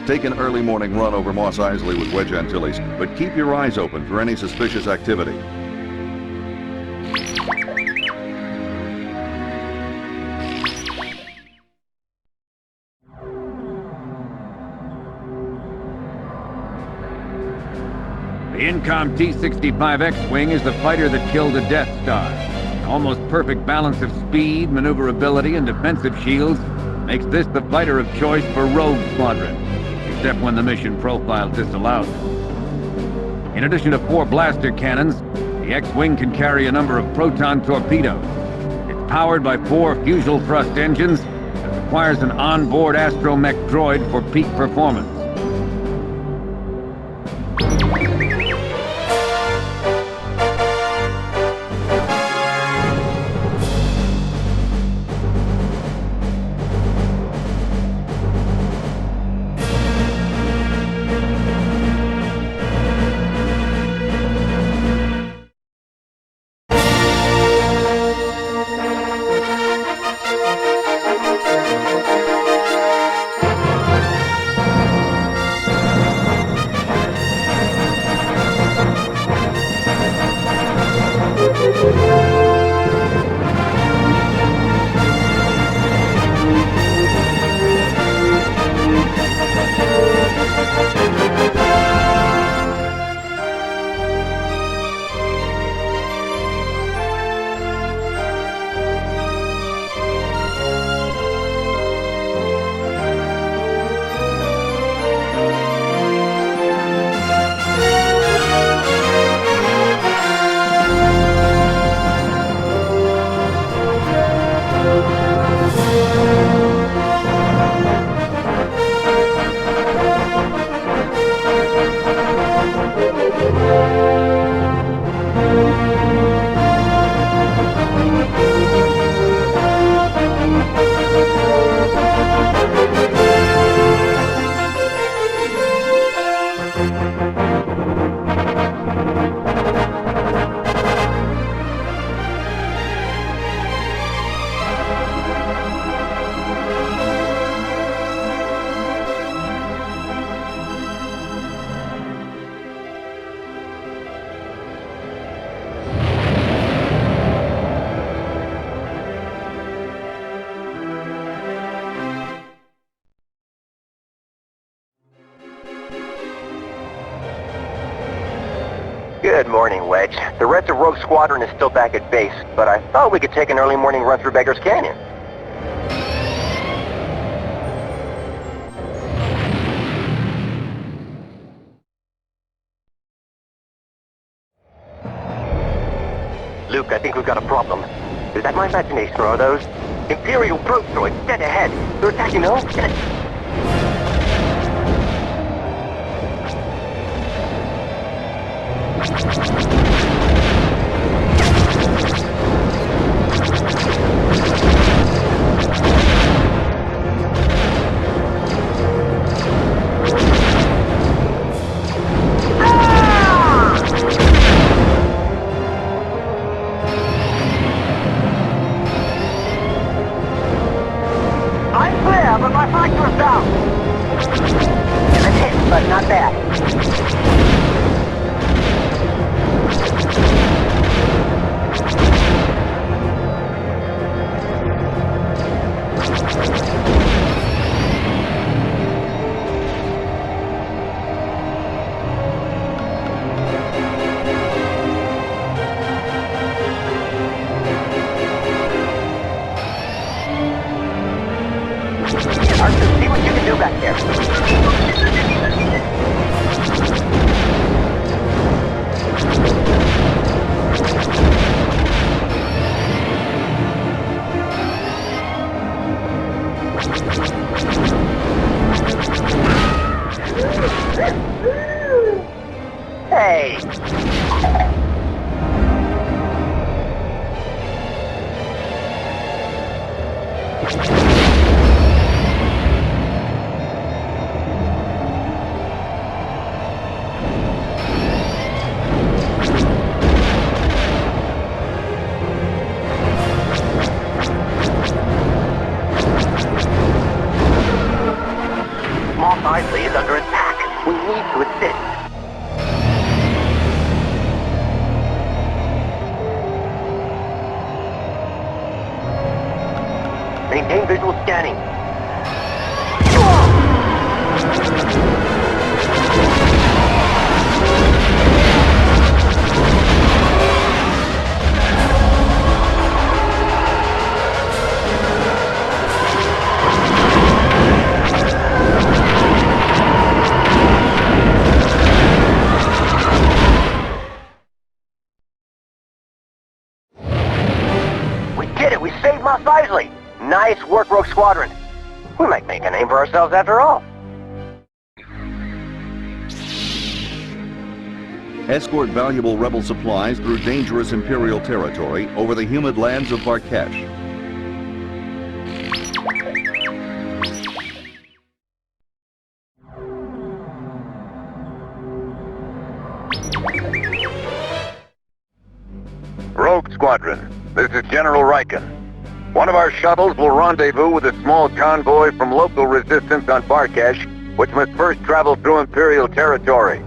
Take an early morning run over Mos Eisley with Wedge Antilles, but keep your eyes open for any suspicious activity. The Incom T-65 X-Wing is the fighter that killed the Death Star. An almost perfect balance of speed, maneuverability, and defensive shields makes this the fighter of choice for Rogue Squadron, except when the mission profile disallows it. In addition to 4 blaster cannons, the X-Wing can carry a number of proton torpedoes. It's powered by 4 fusible thrust engines and requires an onboard astromech droid for peak performance. Good morning, Wedge. The rest of Rogue Squadron is still back at base, but I thought we could take an early morning run through Beggar's Canyon. Luke, I think we've got a problem. Is that my imagination, or are those Imperial probe droids dead ahead? They're attacking the whole planet. I'm clear, but my factor is down. It's a hit, but not bad. Arthur, see what you can do back there. Hey! Mos Eisley is under to assist. Maintain visual scanning. We did it! We saved Mos Eisley! Nice work, Rogue Squadron. We might make a name for ourselves after all. Escort valuable rebel supplies through dangerous Imperial territory over the humid lands of Barkhesh. Rogue Squadron, this is General Riken. One of our shuttles will rendezvous with a small convoy from local resistance on Barkhesh, which must first travel through Imperial territory.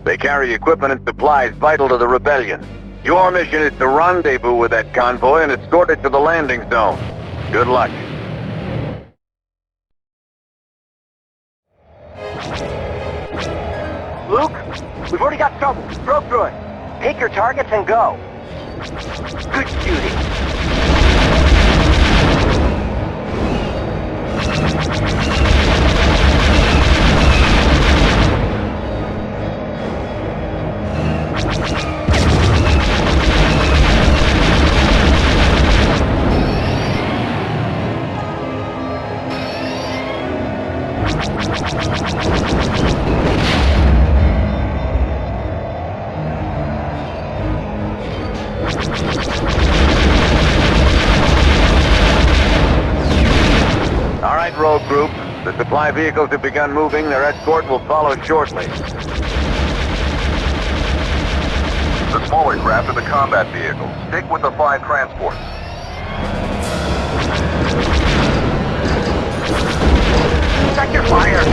They carry equipment and supplies vital to the rebellion. Your mission is to rendezvous with that convoy and escort it to the landing zone. Good luck. Luke, we've already got trouble. Stroke through it. Take your targets and go. Good shooting. All right, Rogue Group. The supply vehicles have begun moving. Their escort will follow shortly. The smaller craft are the combat vehicles. Stick with the 5 transports. Check your fire!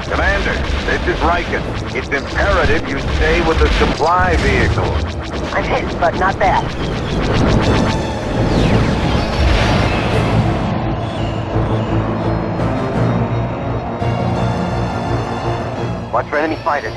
Commander, this is Riken. It's imperative you stay with the supply vehicles. I'm hit, but not bad. Watch for enemy fighters.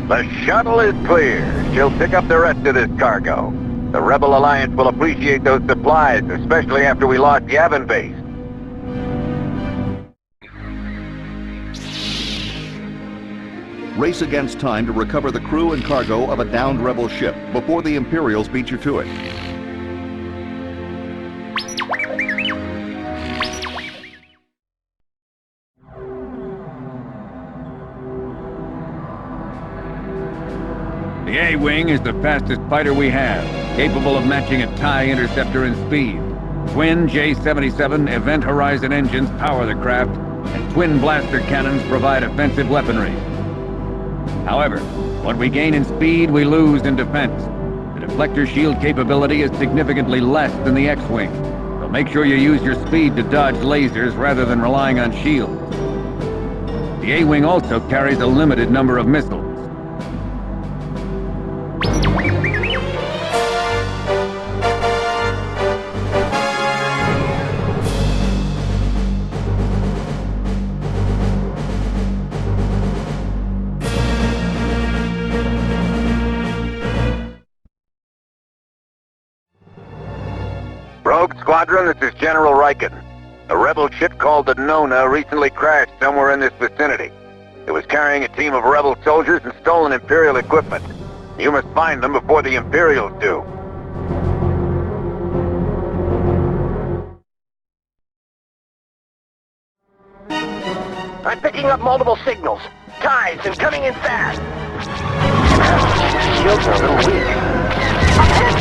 The shuttle is clear. She'll pick up the rest of this cargo. The Rebel Alliance will appreciate those supplies, especially after we lost Yavin Base. Race against time to recover the crew and cargo of a downed rebel ship before the Imperials beat you to it. The A-Wing is the fastest fighter we have, capable of matching a TIE interceptor in speed. Twin J-77 Event Horizon engines power the craft, and twin blaster cannons provide offensive weaponry. However, what we gain in speed, we lose in defense. The deflector shield capability is significantly less than the X-Wing, so make sure you use your speed to dodge lasers rather than relying on shields. The A-Wing also carries a limited number of missiles. Rogue Squadron, this is General Riken. A rebel ship called the Nonnah recently crashed somewhere in this vicinity. It was carrying a team of rebel soldiers and stolen Imperial equipment. You must find them before the Imperials do. I'm picking up multiple signals. Ties and coming in fast. Shields are a little weak. I'm hit!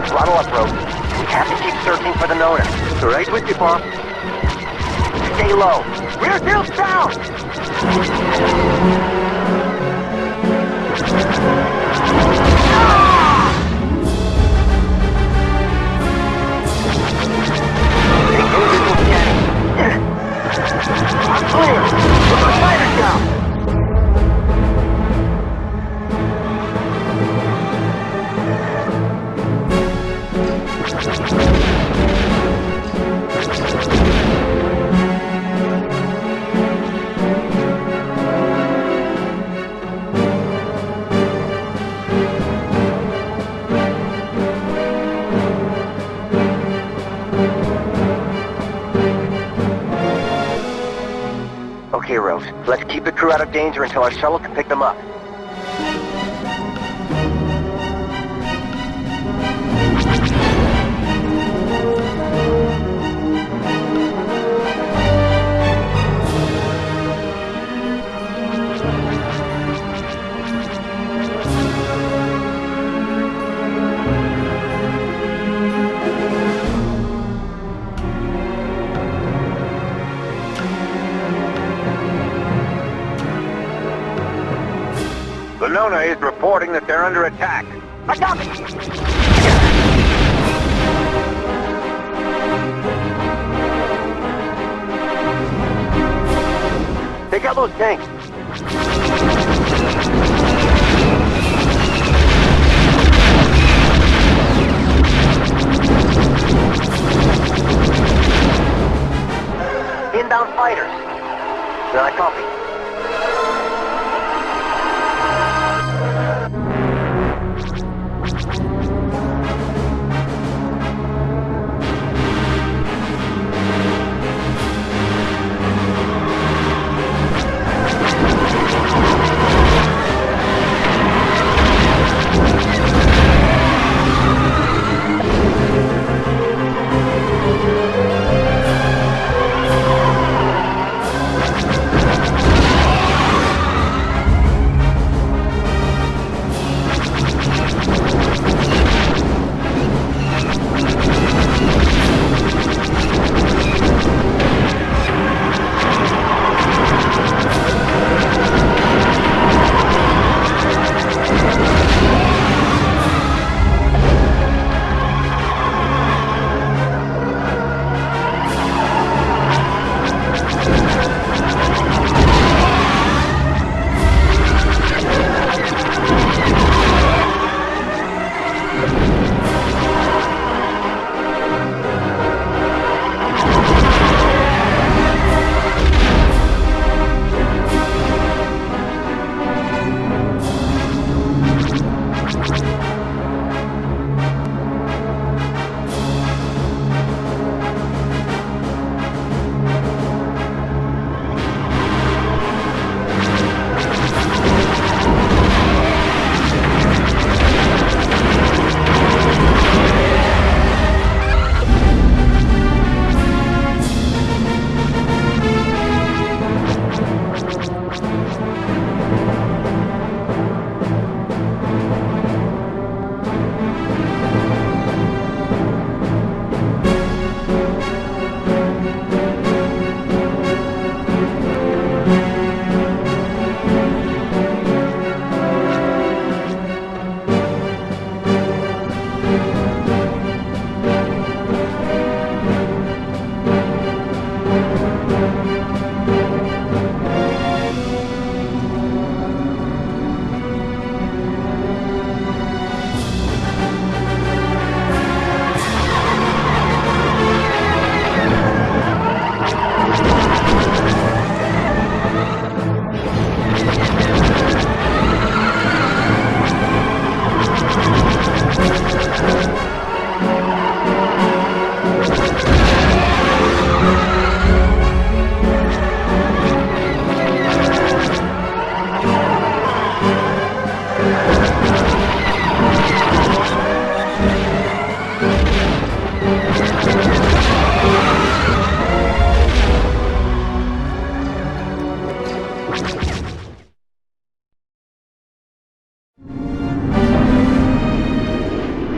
Throttle up, Rogue. We have to keep searching for the Nonnah. Right with you, boss. Stay low. Rear field's down! I'm clear! Put my fighters down! Okay, Rose. Let's keep the crew out of danger until our shuttle can pick them up. The Nonnah is reporting that they're under attack. I got it! Take out those tanks. Inbound fighters. I copy.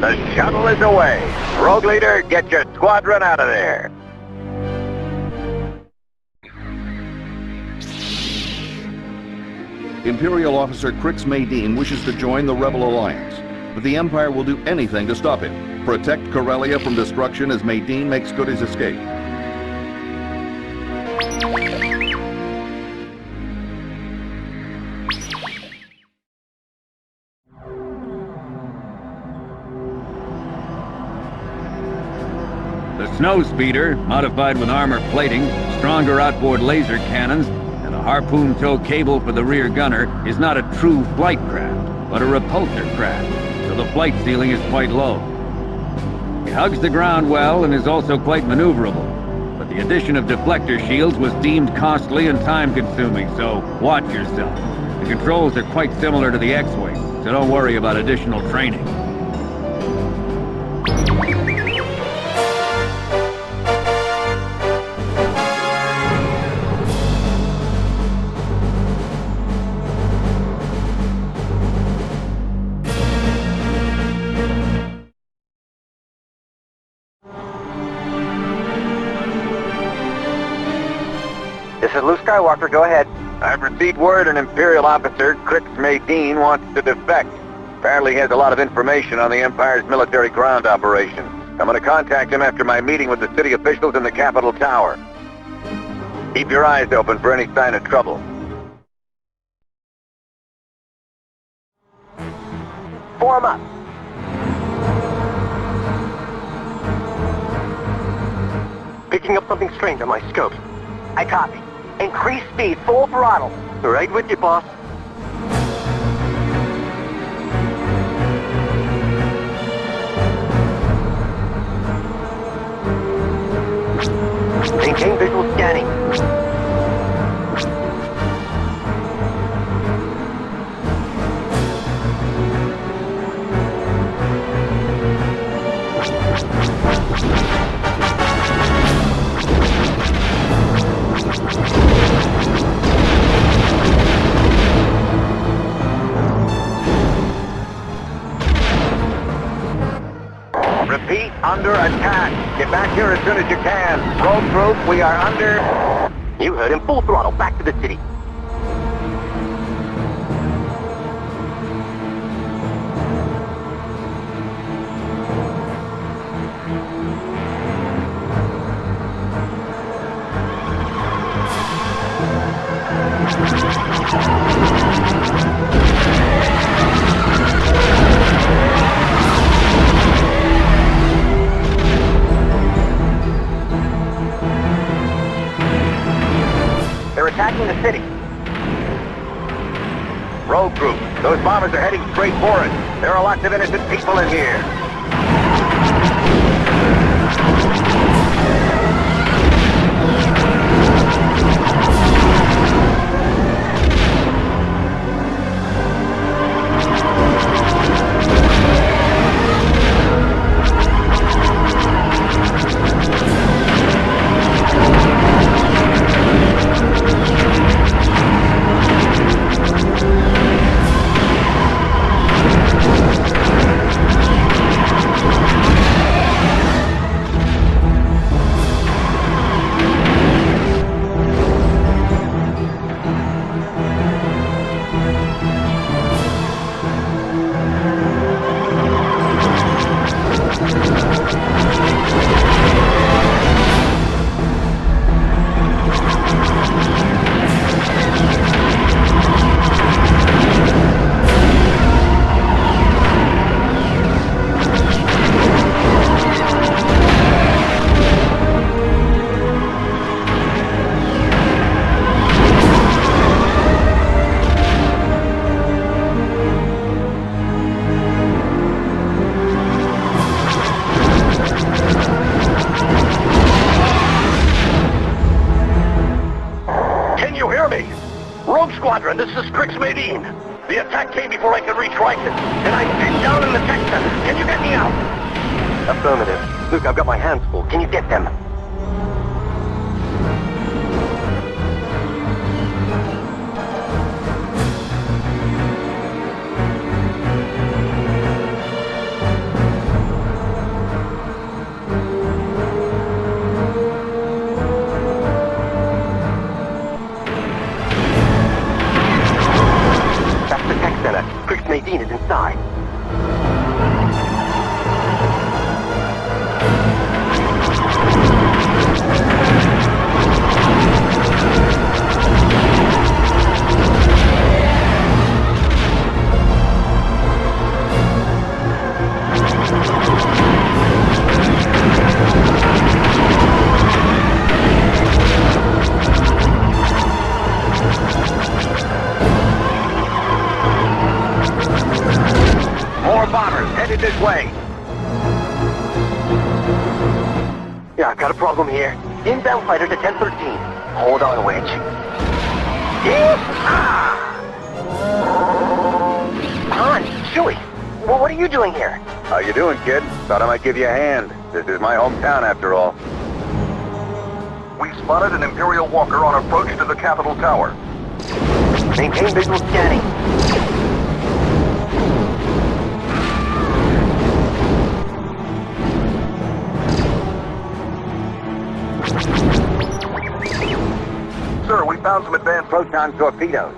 The shuttle is away. Rogue Leader, get your squadron out of there. Imperial officer Crix Madine wishes to join the Rebel Alliance, but the Empire will do anything to stop him. Protect Corellia from destruction as Madine makes good his escape. The snowspeeder, modified with armor plating, stronger outboard laser cannons, and a harpoon tow cable for the rear gunner, is not a true flight craft, but a repulsor craft, so the flight ceiling is quite low. It hugs the ground well and is also quite maneuverable, but the addition of deflector shields was deemed costly and time-consuming, so watch yourself. The controls are quite similar to the X-Wing, so don't worry about additional training. This is Luke Skywalker, go ahead. I've received word an Imperial officer, Crix Madine, wants to defect. Apparently he has a lot of information on the Empire's military ground operations. I'm going to contact him after my meeting with the city officials in the Capitol Tower. Keep your eyes open for any sign of trouble. Form up. Picking up something strange on my scopes. I copy. Increase speed, full throttle. Right with you, boss. Maintain visual scanning. Repeat, under attack. Get back here as soon as you can. Rogue group, we are under... You heard him, full throttle, back to the city. They're attacking the city. Rogue group, those bombers are heading straight for us. There are lots of innocent people in here. Rogue Squadron, this is Crix Madine. The attack came before I could reach Ryken, and I'm pinned down in the tech center. Can you get me out? Affirmative. Luke, I've got my hands full. Can you get them? Crix Nadine is inside. More bombers headed this way. Yeah, I've got a problem here. Inbound fighters at 1013. Hold on, Wedge. Han, Chewie, well, what are you doing here? How you doing, kid? Thought I might give you a hand. This is my hometown, after all. We spotted an Imperial walker on approach to the Capitol Tower. Maintain visual scanning. Sir, we found some advanced proton torpedoes.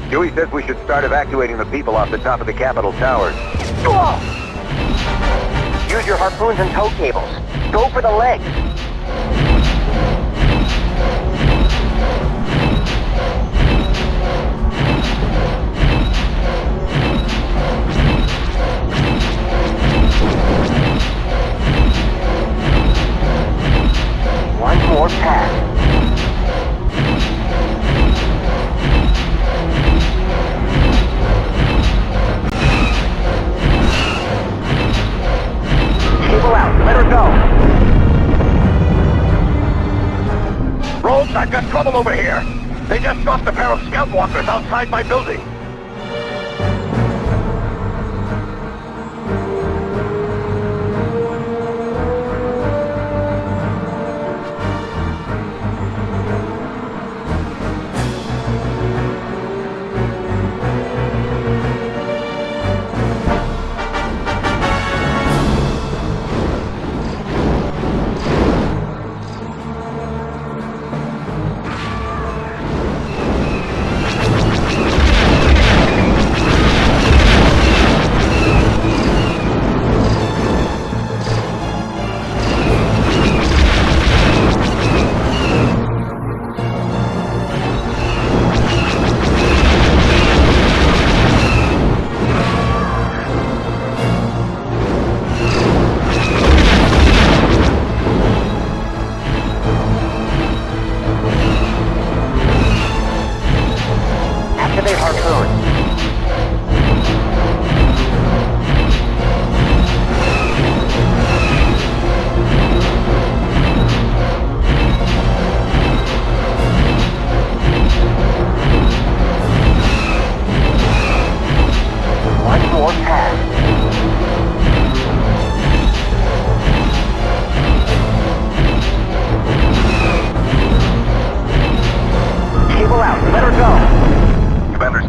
Dewey says we should start evacuating the people off the top of the Capitol towers. Whoa! Use your harpoons and tow cables. Go for the legs. One more pass. Cable out. Let her go. Rogues, I've got trouble over here. They just stopped a pair of scout walkers outside my building.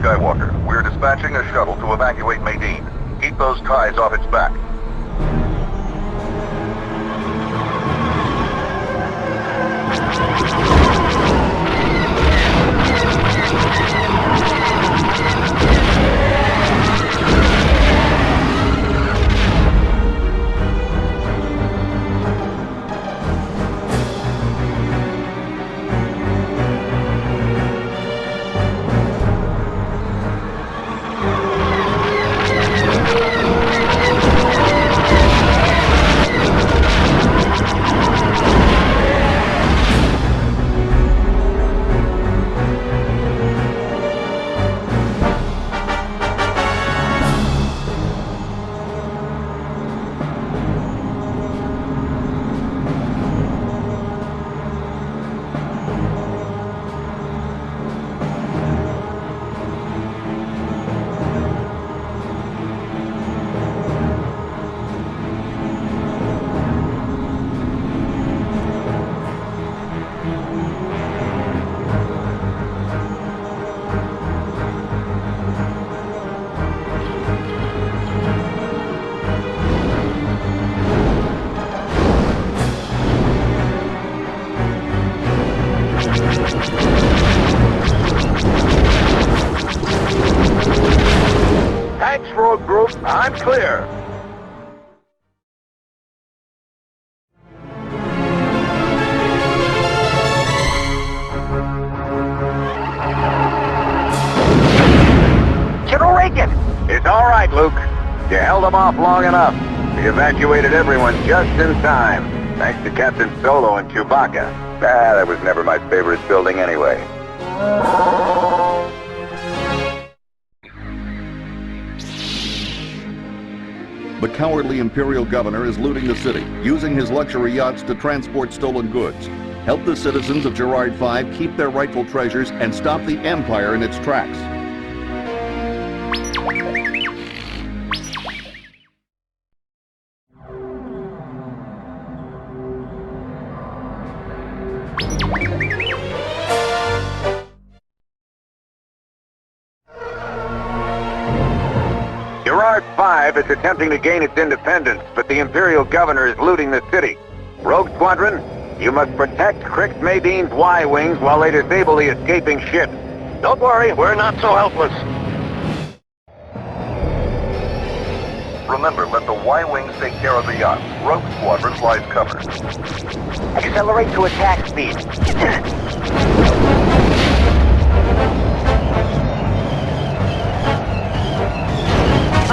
Skywalker, we're dispatching a shuttle to evacuate Madine. Keep those ties off its back. Thanks, Rogue Group. I'm clear. General Reagan! It's all right, Luke. You held them off long enough. We evacuated everyone just in time, thanks to Captain Solo and Chewbacca. That was never my favorite building anyway. The cowardly Imperial governor is looting the city, using his luxury yachts to transport stolen goods. Help the citizens of Gerrard V keep their rightful treasures and stop the Empire in its tracks. Gerrard V is attempting to gain its independence, but the Imperial governor is looting the city. Rogue Squadron, you must protect Crix Madine's Y-Wings while they disable the escaping ships. Don't worry, we're not so helpless. Remember, let the Y-Wings take care of the yachts. Rogue Squadron flies cover. Accelerate to attack speed.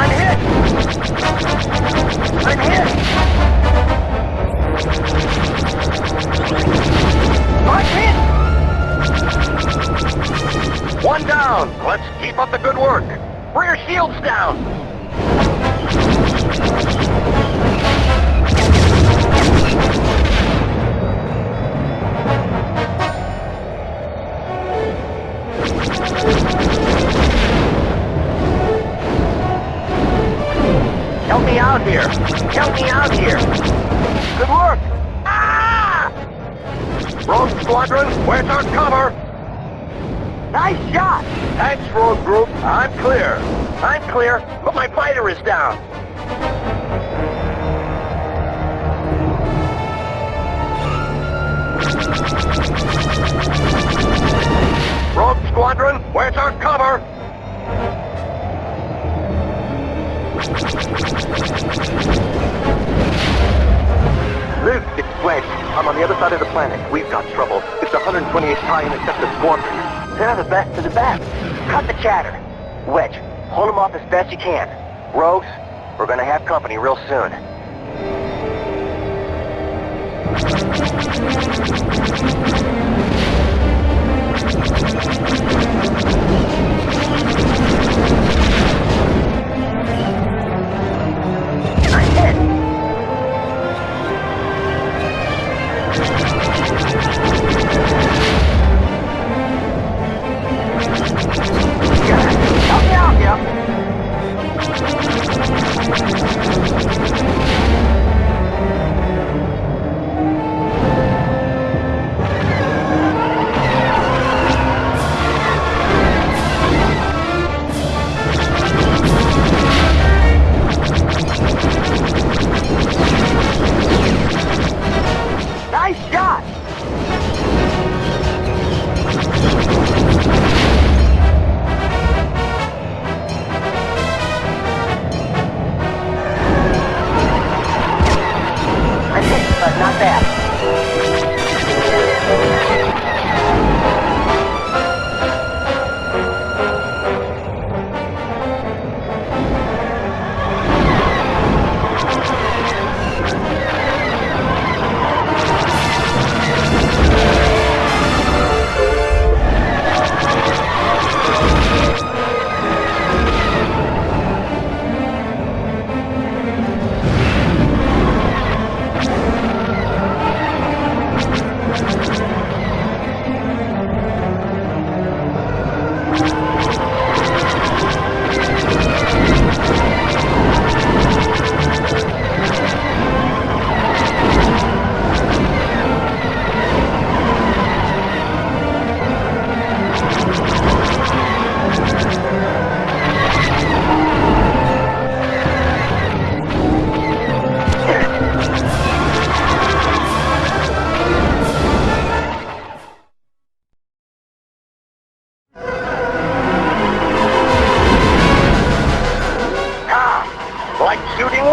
I'm hit! I'm hit! I'm hit! One down. Let's keep up the good work. Rear shields down. Help me out here! Help me out here! Good work. Ah! Rogue Squadron, where's our cover? Nice shot! Thanks, Rogue Group. I'm clear. I'm clear, but my fighter is down. Rogue Squadron, where's our cover? Luke, it's Wedge. I'm on the other side of the planet. We've got trouble. It's the 128th High Interceptor Squadron. They're the best of the best. Cut the chatter. Wedge, hold them off as best you can. Rogues, we're gonna have company real soon. I'm hit! Help me out, yeah.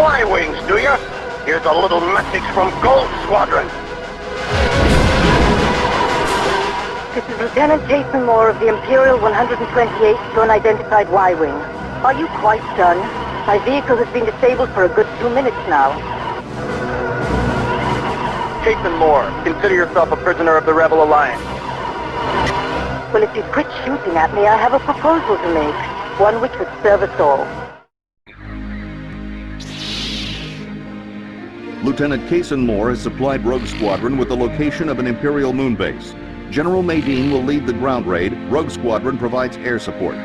Y-Wings, do you? Here's a little message from Rogue Squadron. This is Lieutenant Jason Moore of the Imperial 128th to unidentified Y-Wing. Are you quite done? My vehicle has been disabled for a good 2 minutes now. Jason Moore, consider yourself a prisoner of the Rebel Alliance. Well, if you quit shooting at me, I have a proposal to make. One which would serve us all. Lieutenant Jason Moore has supplied Rogue Squadron with the location of an Imperial moonbase. General Madine will lead the ground raid. Rogue Squadron provides air support.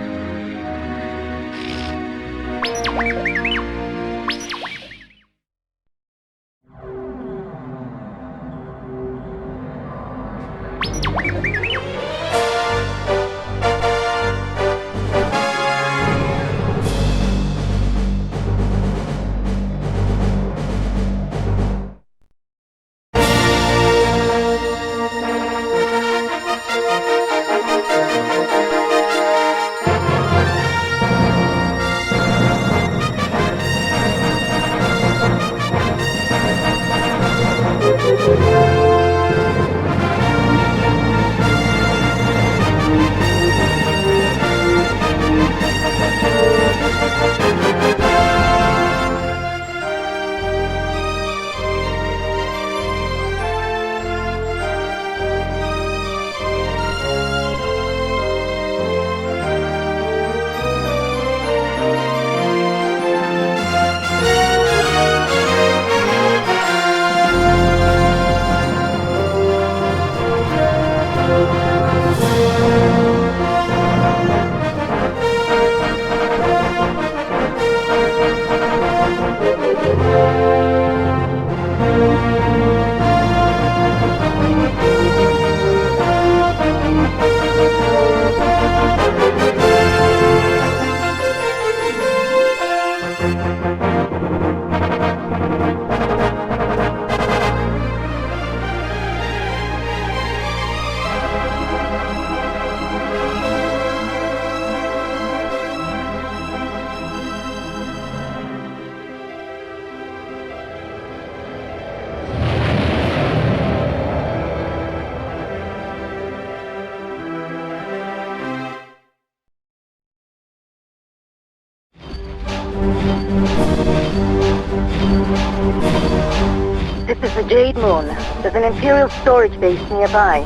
This is the Jade Moon. There's an Imperial storage base nearby.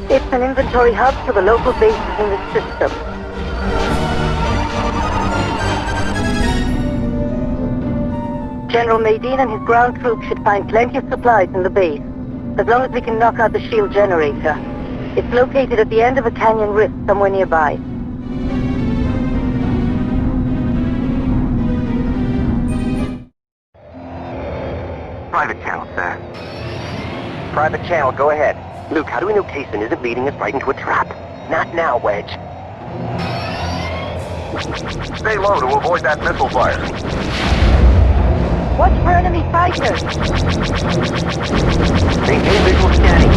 It's an inventory hub for the local bases in the system. General Madine and his ground troops should find plenty of supplies in the base, as long as we can knock out the shield generator. It's located at the end of a canyon rift somewhere nearby. Private channel, sir. Private channel, go ahead. Luke, how do we know Kaysen isn't leading us right into a trap? Not now, Wedge. Stay low to avoid that missile fire. Watch for enemy fighters! Maintain visual scanning.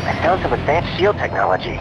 I found some advanced shield technology.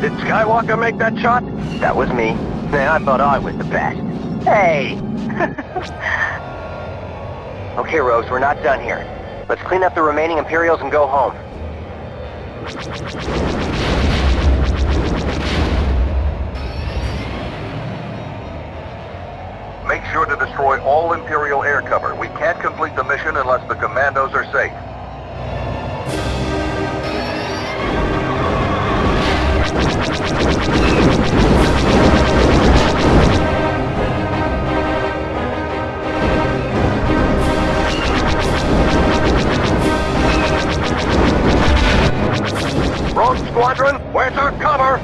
Did Skywalker make that shot? That was me. Man, I thought I was the best. Hey! Okay, Rogues, we're not done here. Let's clean up the remaining Imperials and go home. Make sure to destroy all Imperial air cover. We can't complete the mission unless the commandos are safe. Rogue Squadron, where's our cover?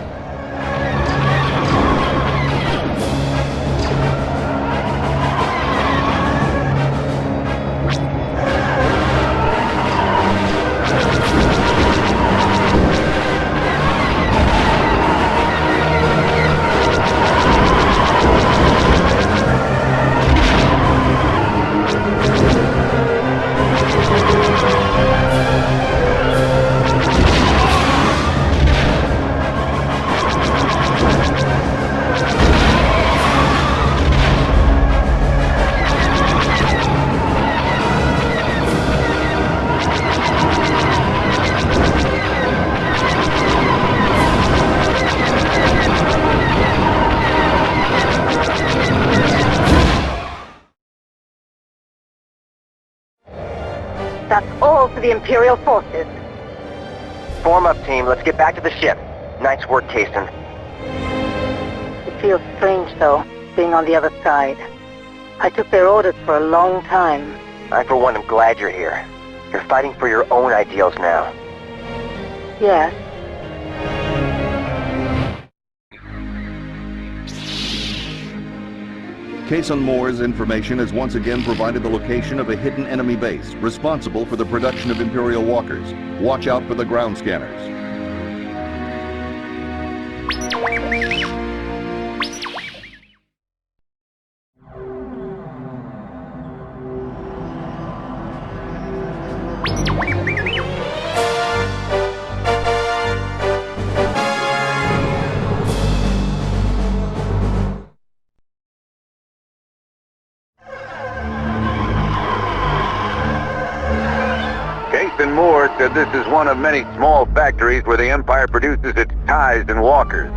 That's all for the Imperial forces. Form up, team. Let's get back to the ship. Night's work, Kasten. It feels strange, though, being on the other side. I took their orders for a long time. I, for one, am glad you're here. You're fighting for your own ideals now. Yes. Kason Moore's information has once again provided the location of a hidden enemy base responsible for the production of Imperial walkers. Watch out for the ground scanners. Moore said this is one of many small factories where the Empire produces its ties and walkers.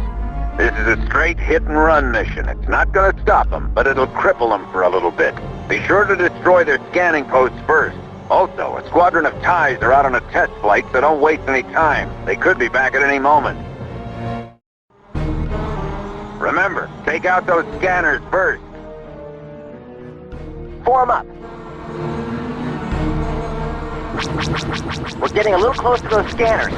This is a straight hit-and-run mission. It's not going to stop them, but it'll cripple them for a little bit. Be sure to destroy their scanning posts first. Also, a squadron of ties are out on a test flight, so don't waste any time. They could be back at any moment. Remember, take out those scanners first. Form up. We're getting a little close to those scanners.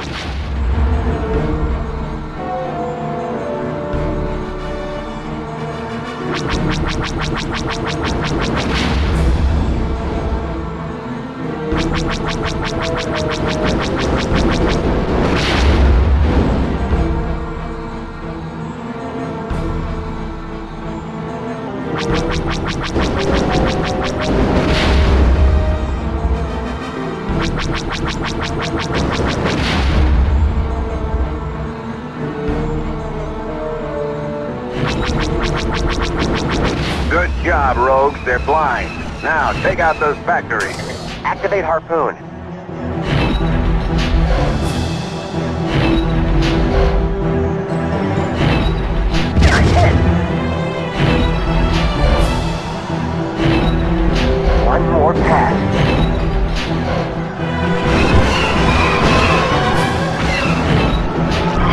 Good job, Rogues. They're blind. Now, take out those factories. Activate Harpoon. One more pass.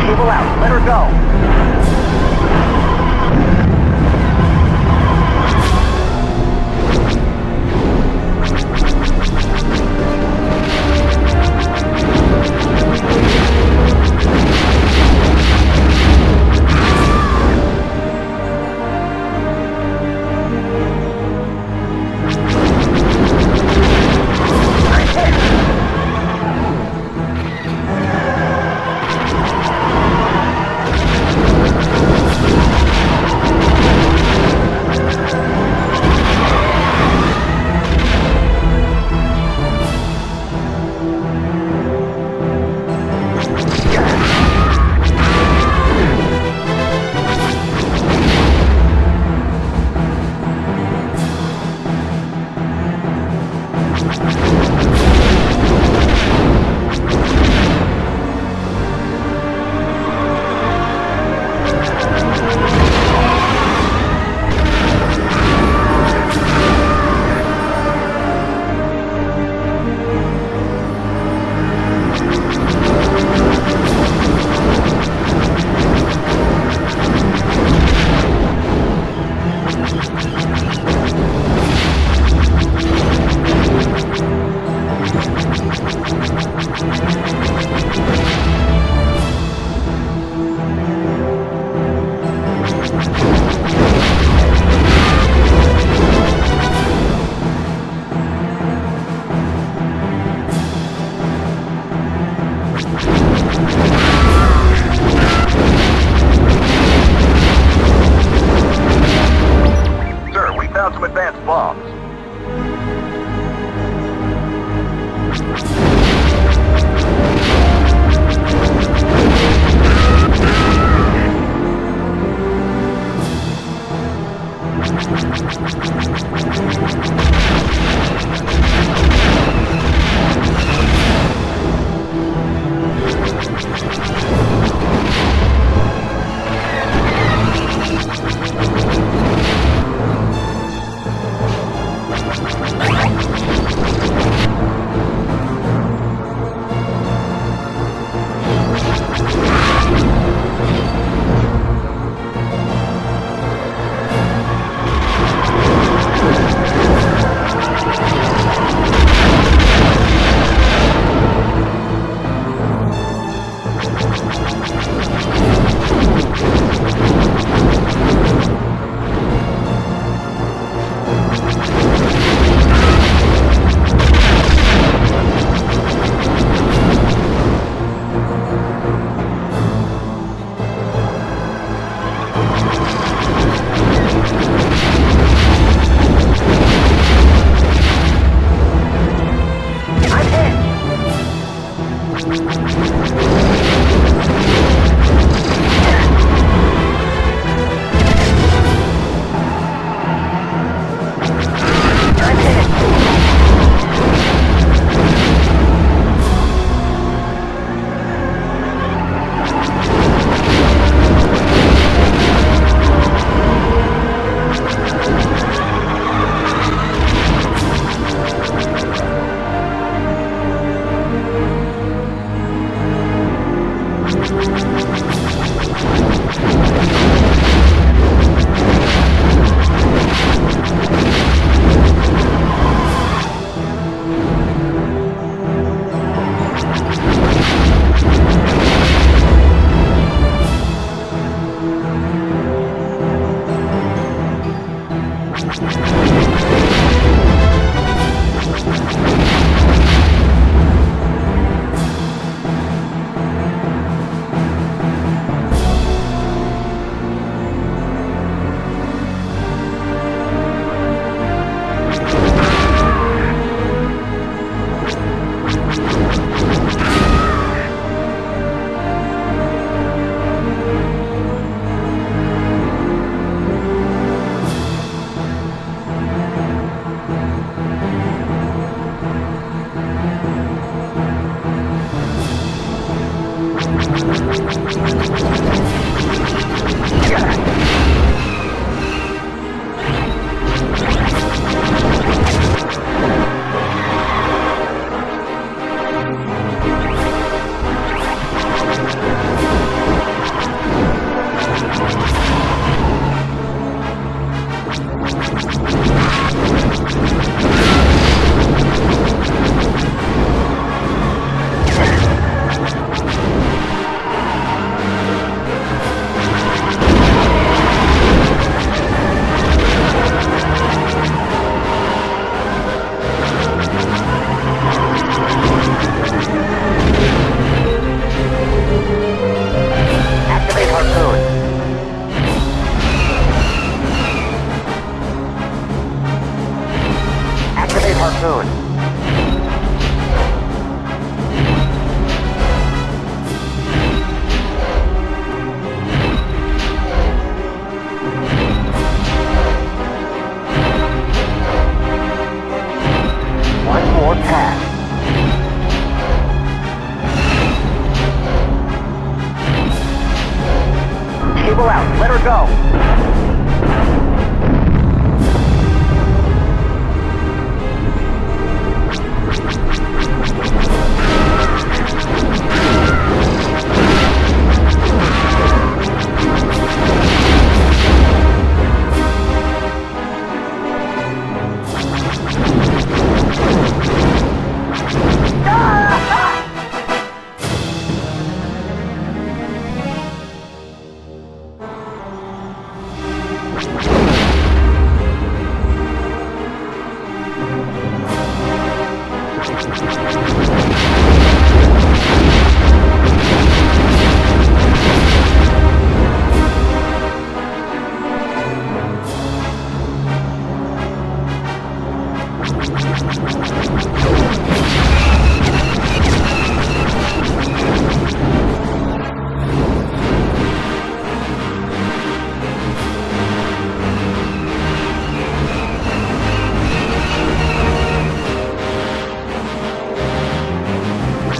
Cable out. Let her go.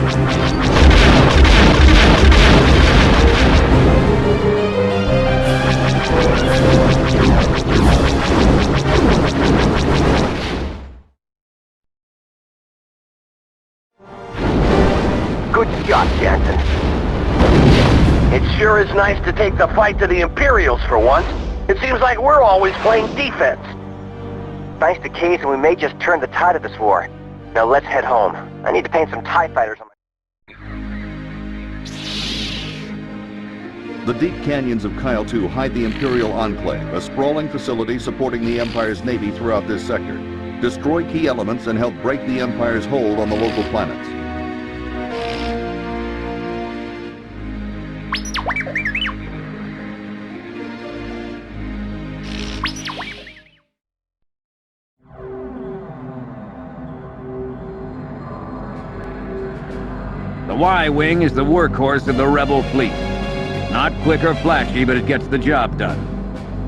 Good shot, Jansen. It sure is nice to take the fight to the Imperials for once. It seems like we're always playing defense. Thanks to Kaysen, we may just turn the tide of this war. Now let's head home. I need to paint some TIE fighters on my... The deep canyons of Kile II hide the Imperial Enclave, a sprawling facility supporting the Empire's navy throughout this sector. Destroy key elements and help break the Empire's hold on the local planets. The Y-Wing is the workhorse of the Rebel fleet. It's not quick or flashy, but it gets the job done.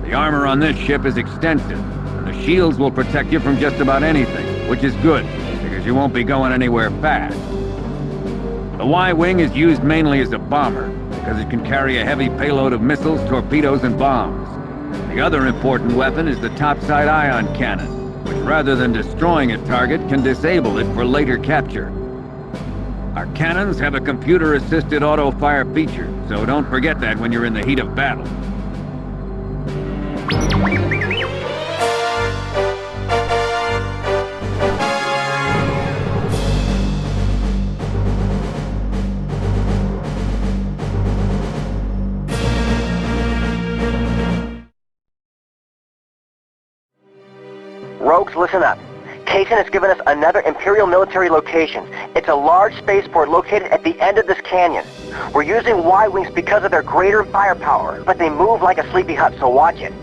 The armor on this ship is extensive, and the shields will protect you from just about anything, which is good, because you won't be going anywhere fast. The Y-Wing is used mainly as a bomber, because it can carry a heavy payload of missiles, torpedoes, and bombs. The other important weapon is the topside ion cannon, which rather than destroying a target, can disable it for later capture. Our cannons have a computer-assisted auto-fire feature, so don't forget that when you're in the heat of battle. Rogues, listen up. Kaysen has given us another Imperial military location. It's a large spaceport located at the end of this canyon. We're using Y-Wings because of their greater firepower, but they move like a sleepy hut, so watch it.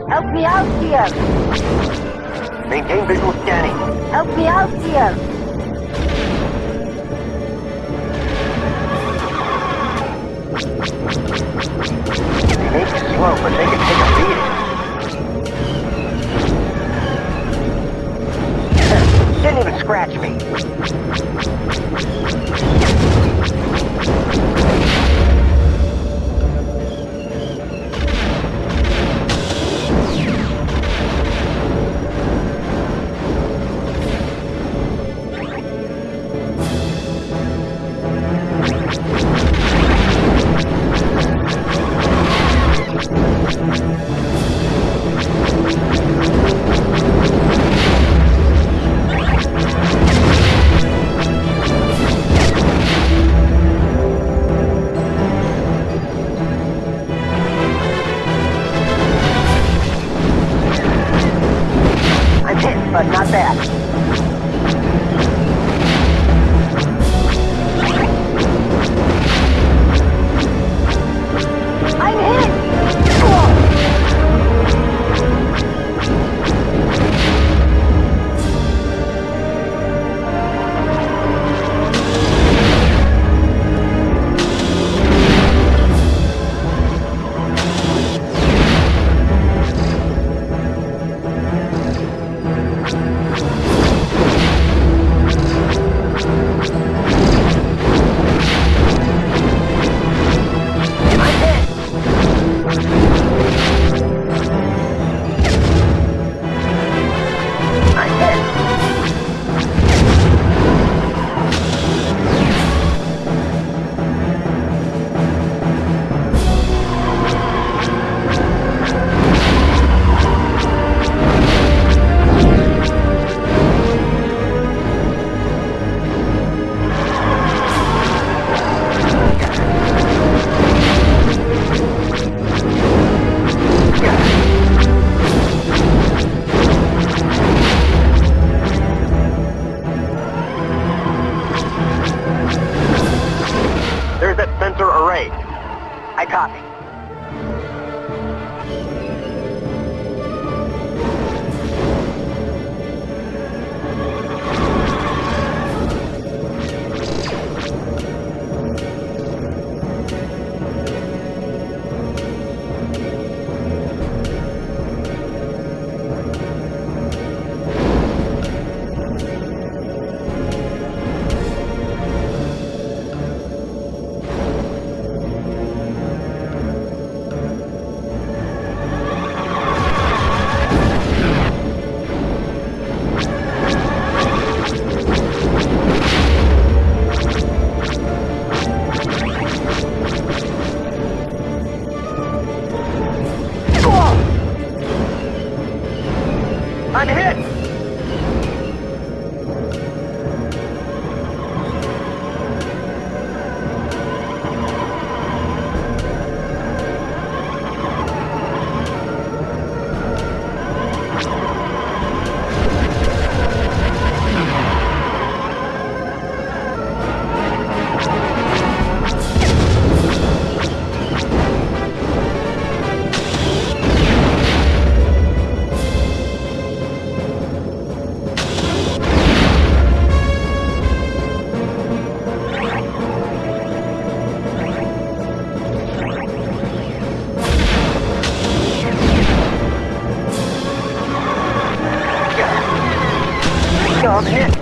Help me out here! Maintain visual scanning. Help me out here! They may be slow, but they can take a beating. Didn't even scratch me. I'm hit! I'm hit!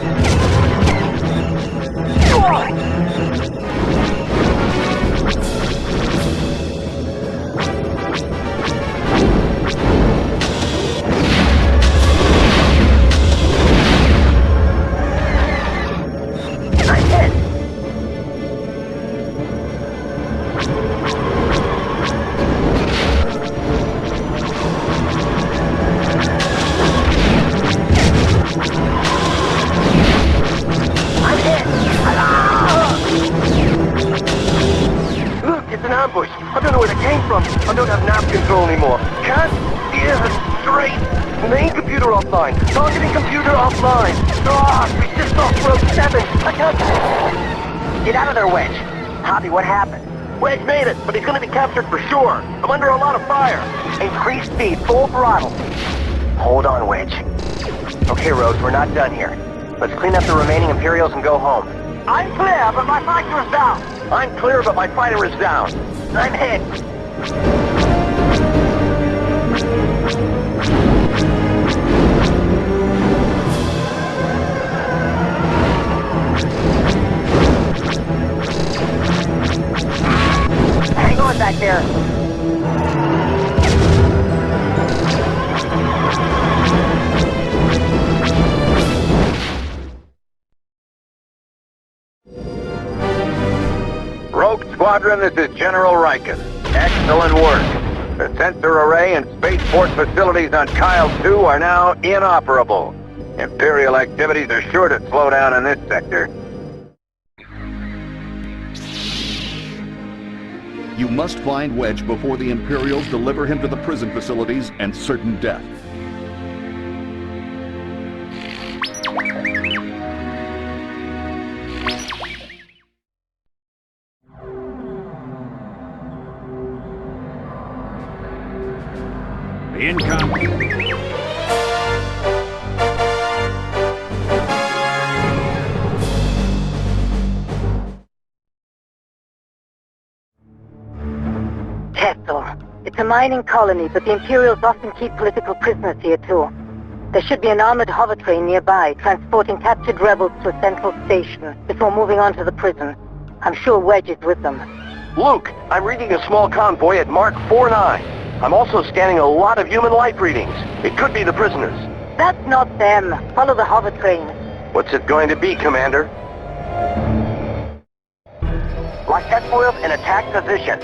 I don't know where it came from. I don't have nav control anymore. Can't steer straight. Main computer offline. Targeting computer offline. We just lost Rogue 7. I can't... Get out of there, Wedge. Hobby, what happened? Wedge made it, but he's going to be captured for sure. I'm under a lot of fire. Increase speed, full throttle. Hold on, Wedge. Okay, Rogue, we're not done here. Let's clean up the remaining Imperials and go home. I'm clear, but my fighter is down. I'm clear, but my fighter is down. I'm hit. Hang on back there. Rogue Squadron, this is General Riken. Excellent work. The sensor array and spaceport facilities on Kile II are now inoperable. Imperial activities are sure to slow down in this sector. You must find Wedge before the Imperials deliver him to the prison facilities and certain death. Income. Kessel. It's a mining colony, but the Imperials often keep political prisoners here too. There should be an armored hover train nearby, transporting captured rebels to a central station before moving on to the prison. I'm sure Wedge is with them. Luke, I'm reading a small convoy at Mark 49. I'm also scanning a lot of human life readings. It could be the prisoners. That's not them. Follow the hover train. What's it going to be, Commander? Lock S-foils in attack position.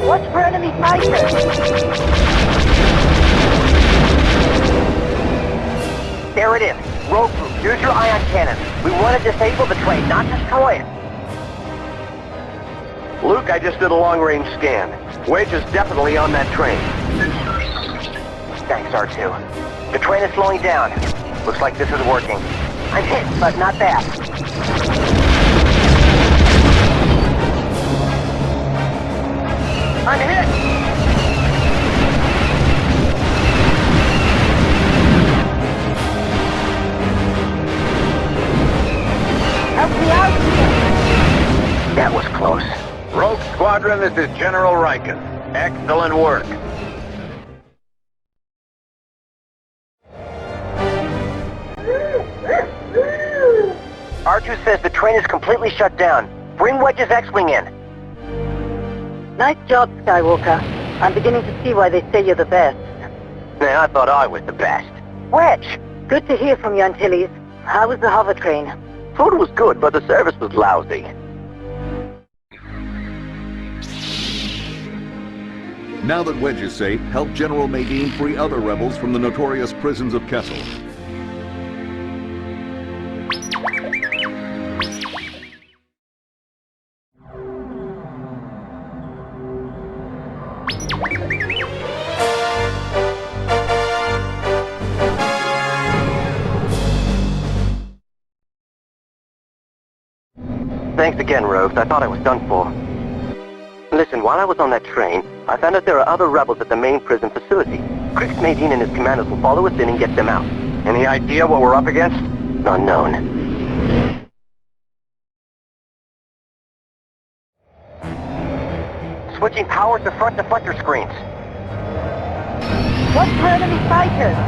Watch for enemy fighters! There it is. Rogue group, use your ion cannon. We want to disable the train, not destroy it. Luke, I just did a long-range scan. Wedge is definitely on that train. Thanks, R2. The train is slowing down. Looks like this is working. I'm hit, but not bad. I'm hit! Help me out! That was close. Rogue Squadron, this is General Riken. Excellent work. R2 says the train is completely shut down. Bring Wedge's X-Wing in. Nice job, Skywalker. I'm beginning to see why they say you're the best. I thought I was the best. Wedge! Good to hear from you, Antilles. How was the hover train? Food was good, but the service was lousy. Now that Wedge is safe, help General Madine free other rebels from the notorious prisons of Kessel. Thanks again, Rogues. I thought I was done for. Listen, while I was on that train, I found out there are other rebels at the main prison facility. Crix Madine and his commandos will follow us in and get them out. Any idea what we're up against? Unknown. Switching power to front deflector screens. Watch for enemy fighters!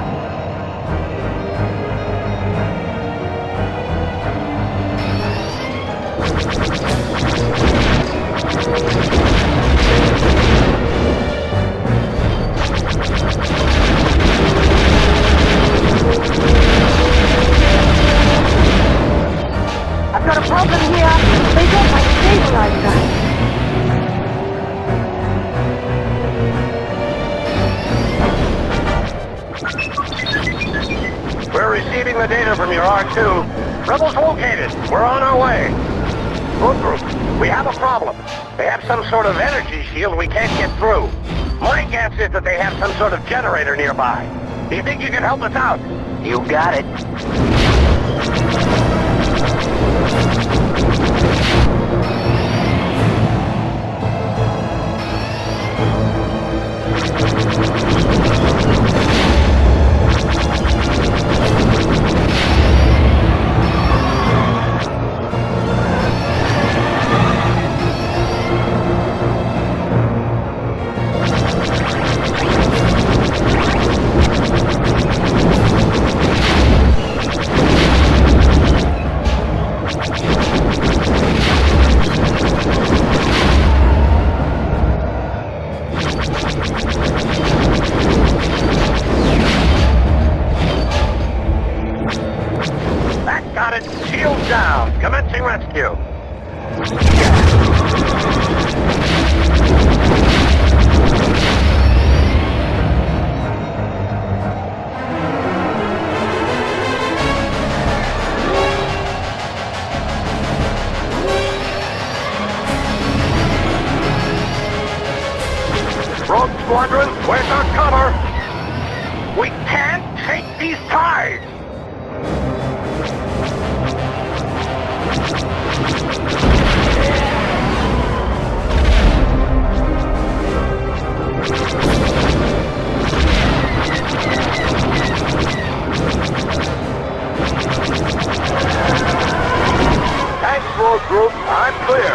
I've got a problem here. They don't have stabilizer. We're receiving the data from your R2. Rebels located. We're on our way. Road group, we have a problem. They have some sort of energy shield we can't get through. My guess is that they have some sort of generator nearby. Do you think you can help us out? You got it. Rogue Squadron, where's our cover? We can't take these ties! Thanks, Rogue Group. I'm clear.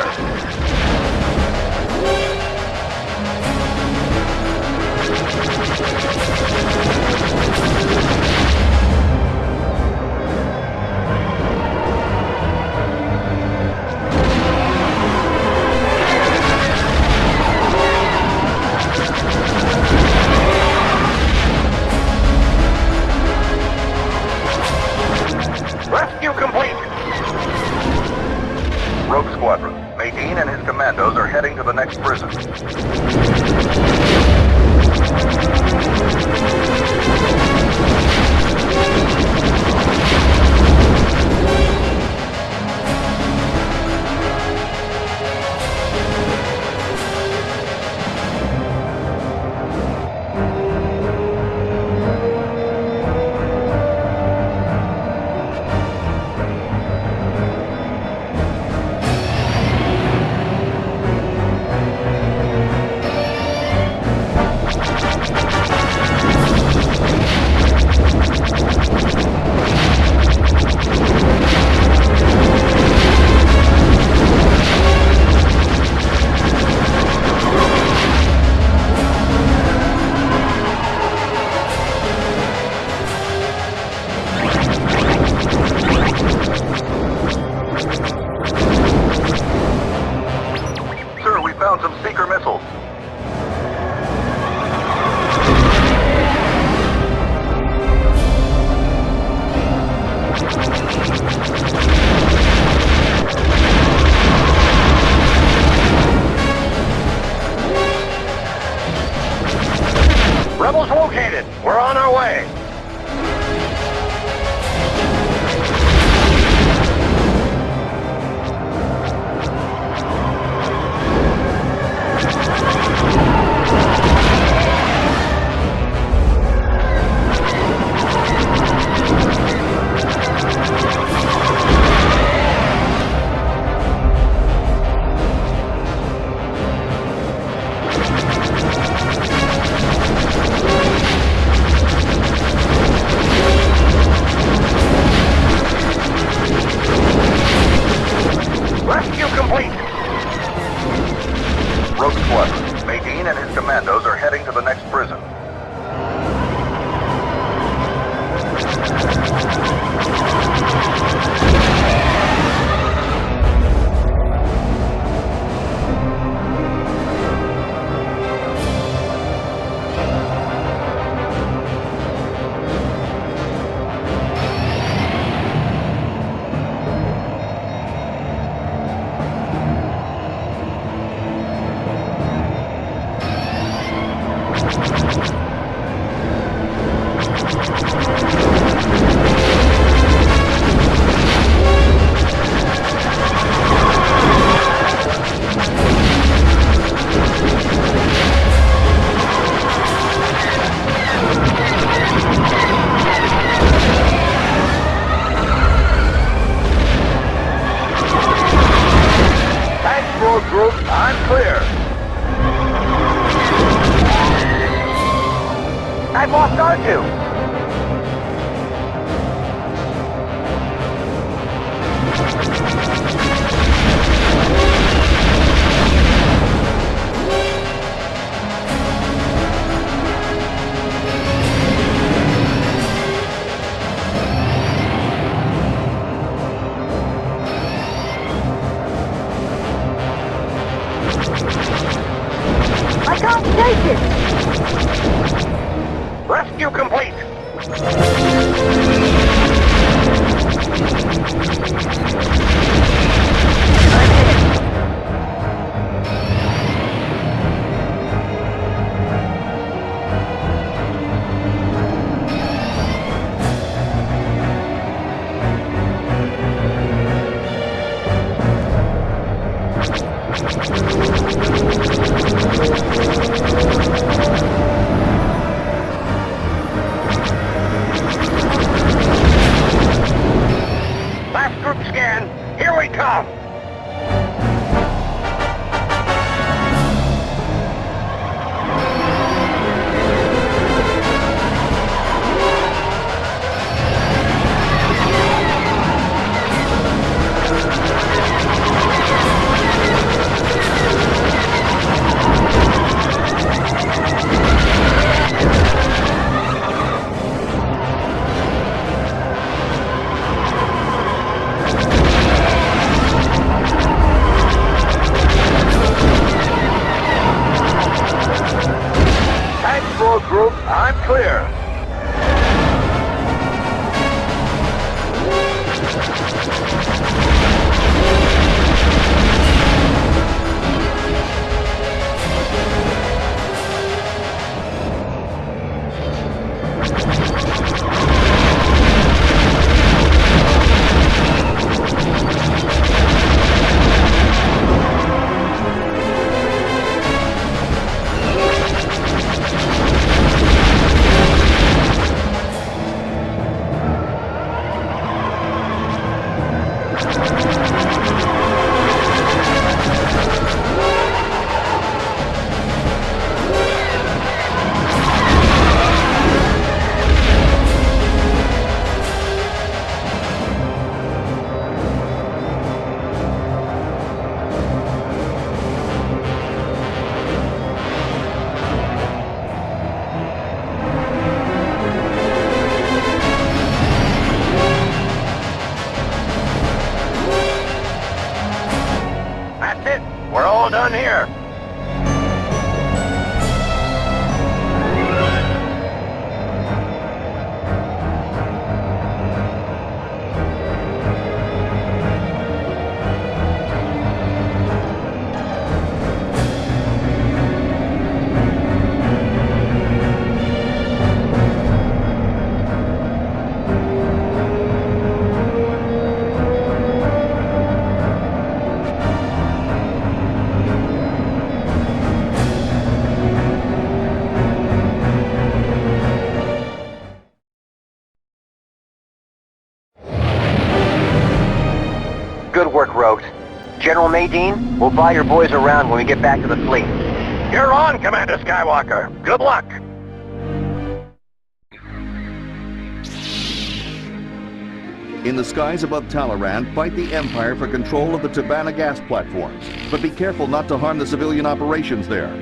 Rebels located. We're on our way. Rescue complete! Rogue Squadron. Maydean and his commandos are heading to the next prison. Group, I'm clear. I've lost R2. I can't take it! Rescue complete. Last group scan. Here we come. Group, I'm clear. General Nadine. We'll buy your boys around when we get back to the fleet. You're on, Commander Skywalker. Good luck. In the skies above Taloran, fight the Empire for control of the Tabana gas platforms. But be careful not to harm the civilian operations there.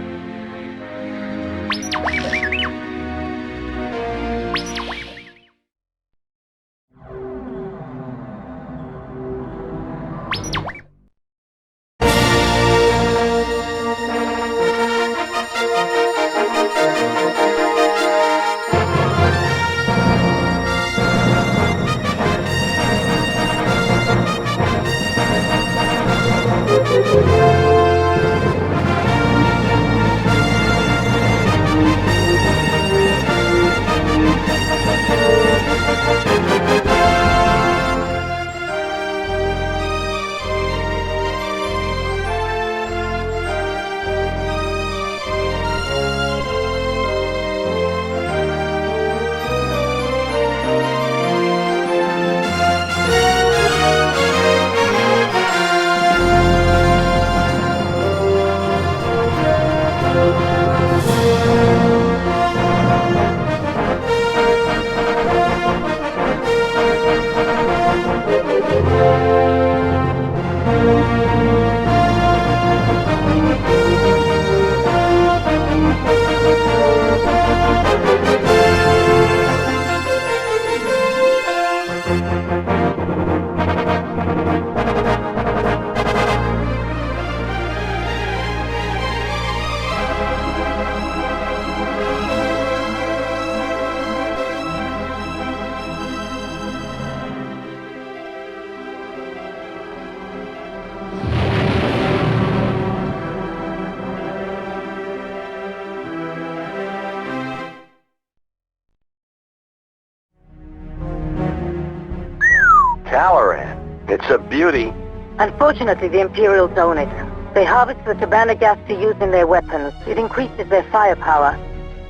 Taloran. It's a beauty. Unfortunately, the Imperials own it. They harvest the Tabana gas to use in their weapons. It increases their firepower.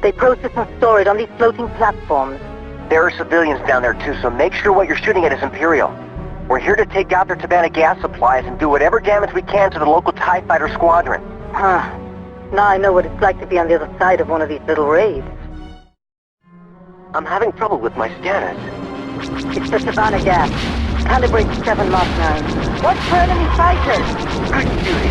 They process and store it on these floating platforms. There are civilians down there too, so make sure what you're shooting at is Imperial. We're here to take out their Tabana gas supplies and do whatever damage we can to the local TIE fighter squadron. Huh. Now I know what it's like to be on the other side of one of these little raids. I'm having trouble with my status. It's the Tabana gas. Calibrate 7 Mach 9. Watch for enemy fighters! Good duty.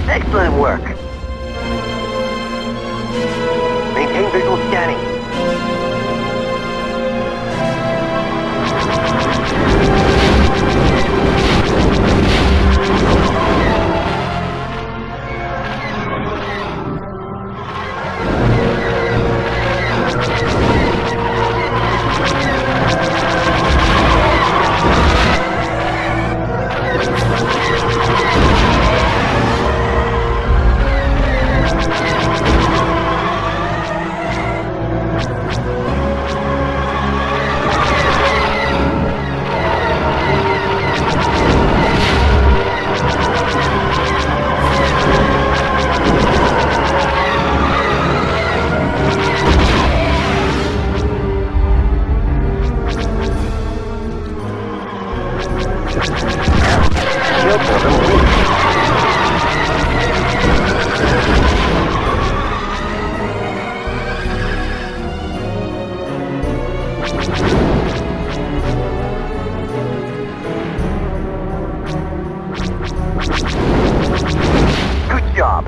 Excellent work. Maintain visual scanning. Good job.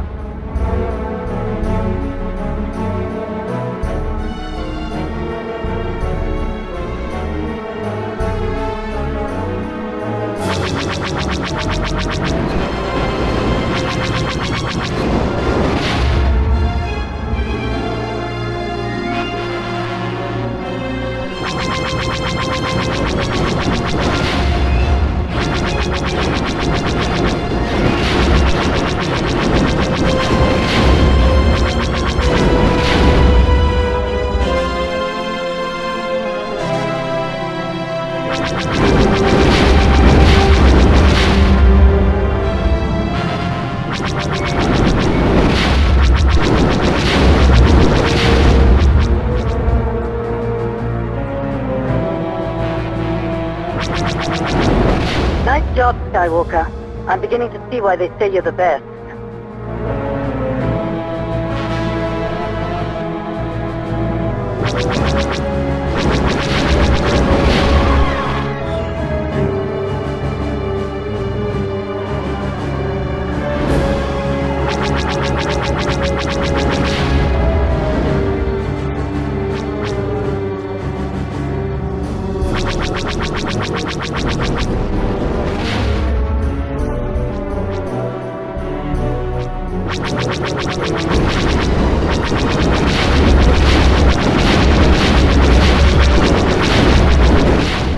Nice job, Skywalker. I'm beginning to see why they say you're the best.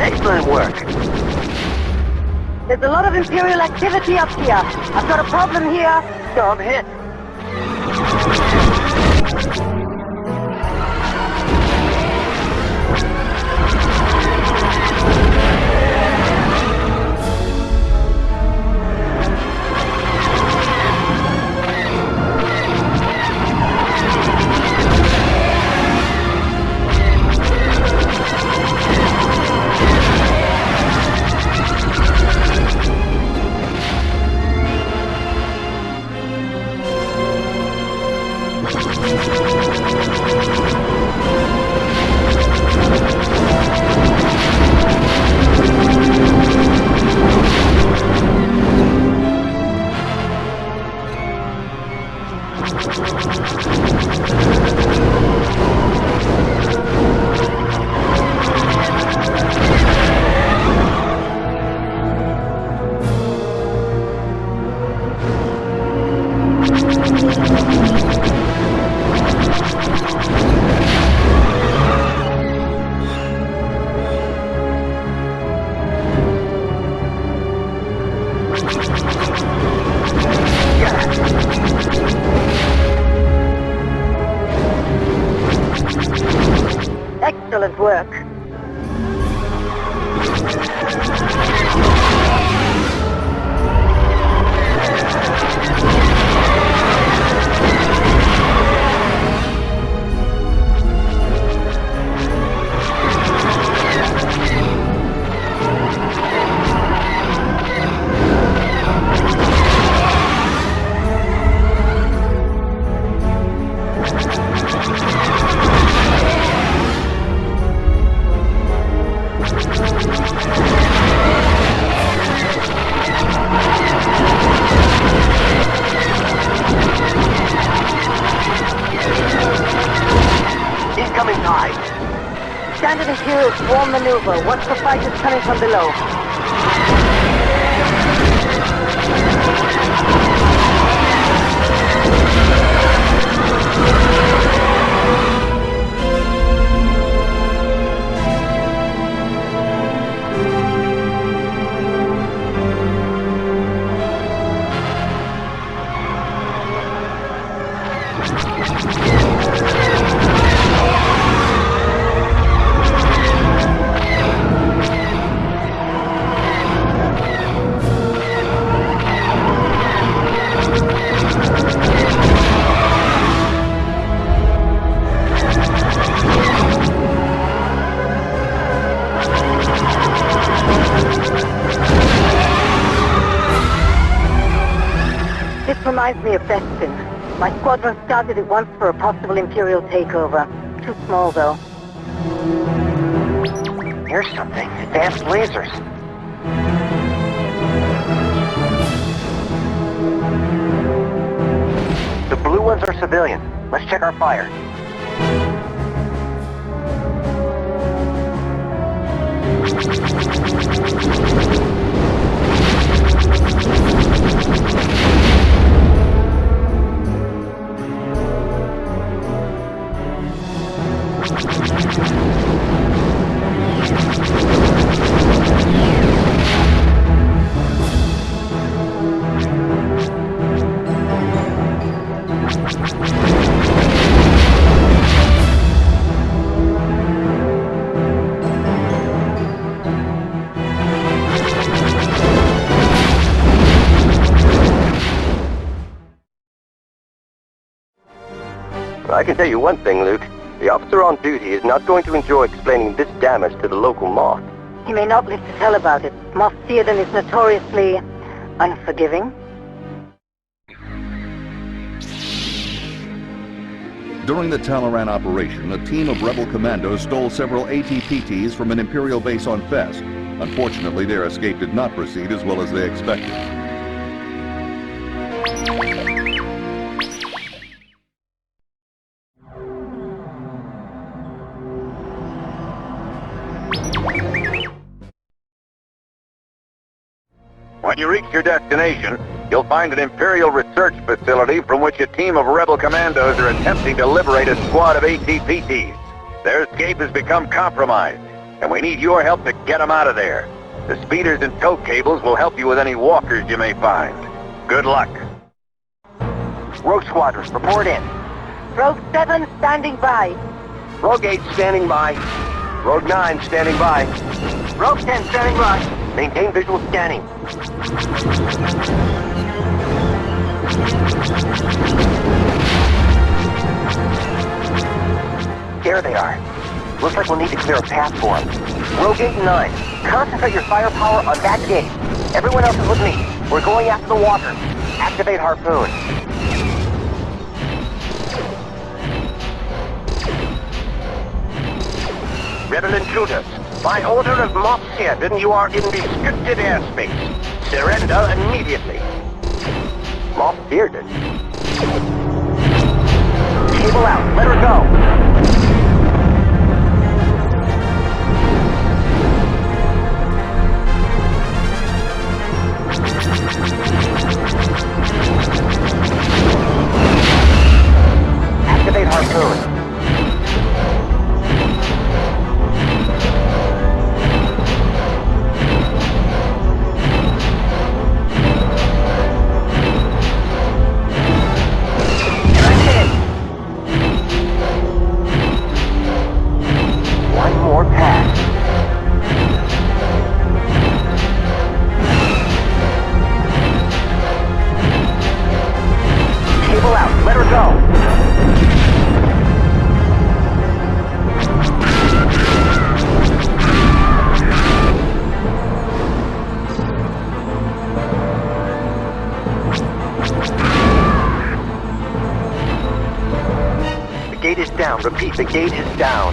Excellent work. There's a lot of Imperial activity up here. I've got a problem here. No, I'm hit. Excellent work. Incoming tide. Standard Imperial swarm maneuver. Watch the fighters coming from below. This reminds me of Defection. My squadron scouted it once for a possible Imperial takeover. Too small, though. Here's something. Advanced lasers. The blue ones are civilian. Let's check our fire. I can tell you one thing, Luke. The officer on duty is not going to enjoy explaining this damage to the local Moth. He may not live to tell about it. Moff Searden is notoriously unforgiving. During the Taloran operation, a team of rebel commandos stole several AT-PTs from an Imperial base on Fest. Unfortunately, their escape did not proceed as well as they expected. When you reach your destination, you'll find an Imperial research facility from which a team of rebel commandos are attempting to liberate a squad of AT-PTs. Their escape has become compromised, and we need your help to get them out of there. The speeders and tow cables will help you with any walkers you may find. Good luck. Rogue Squadron, report in. Rogue 7 standing by. Rogue 8 standing by. Rogue 9 standing by. Rogue 10 standing by. Maintain visual scanning. There they are. Looks like we'll need to clear a path for them. Rogue 8 and 9, concentrate your firepower on that gate. Everyone else is with me. We're going after the walker. Activate Harpoon. Rebel intruders, by order of Moff Searden, you are in restricted airspace. Surrender immediately. Moff Searden? Cable out, let her go. Activate Harpoon. Repeat, the gate is down.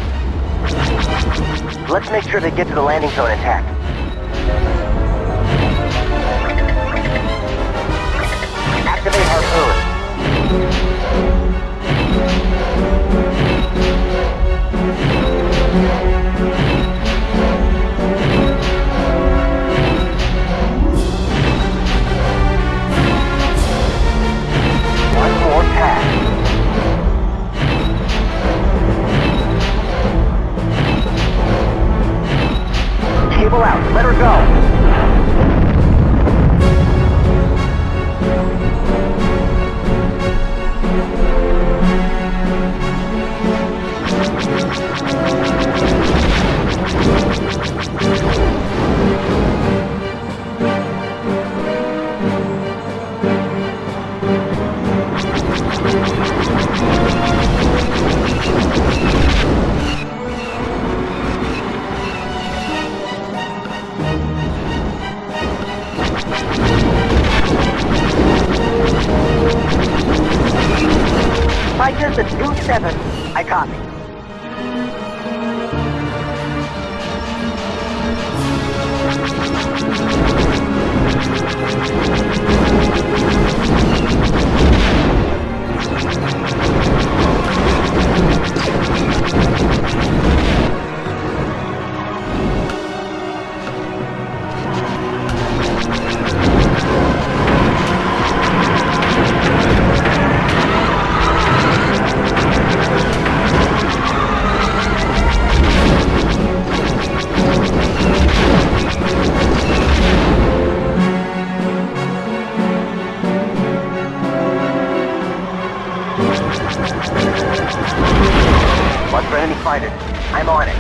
Let's make sure they get to the landing zone intact. Activate Harpoon. One more pass. Cable out. Let her go. Fighters at 2-7. I copy. Watch for enemy fighters. I'm on it.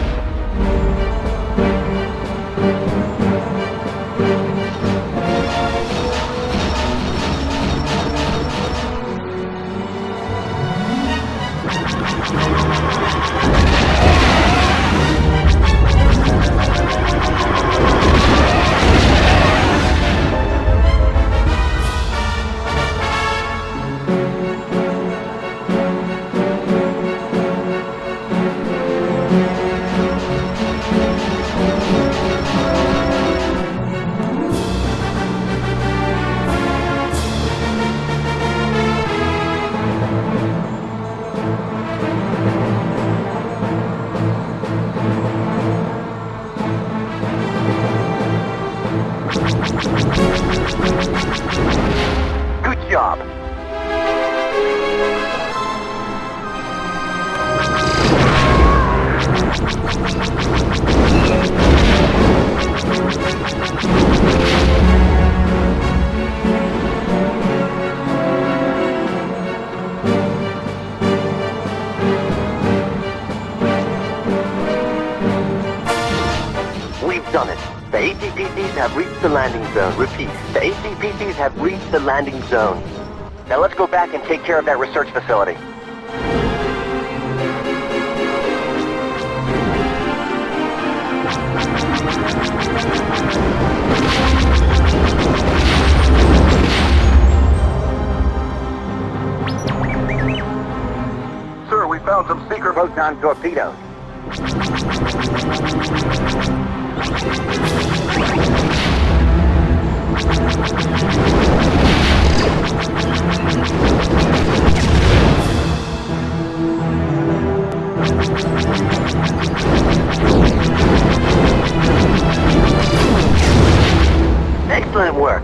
ACPCs have reached the landing zone. Repeat, the ACPCs have reached the landing zone. Now let's go back and take care of that research facility. Sir, we found some secret Proton torpedoes. Excellent work.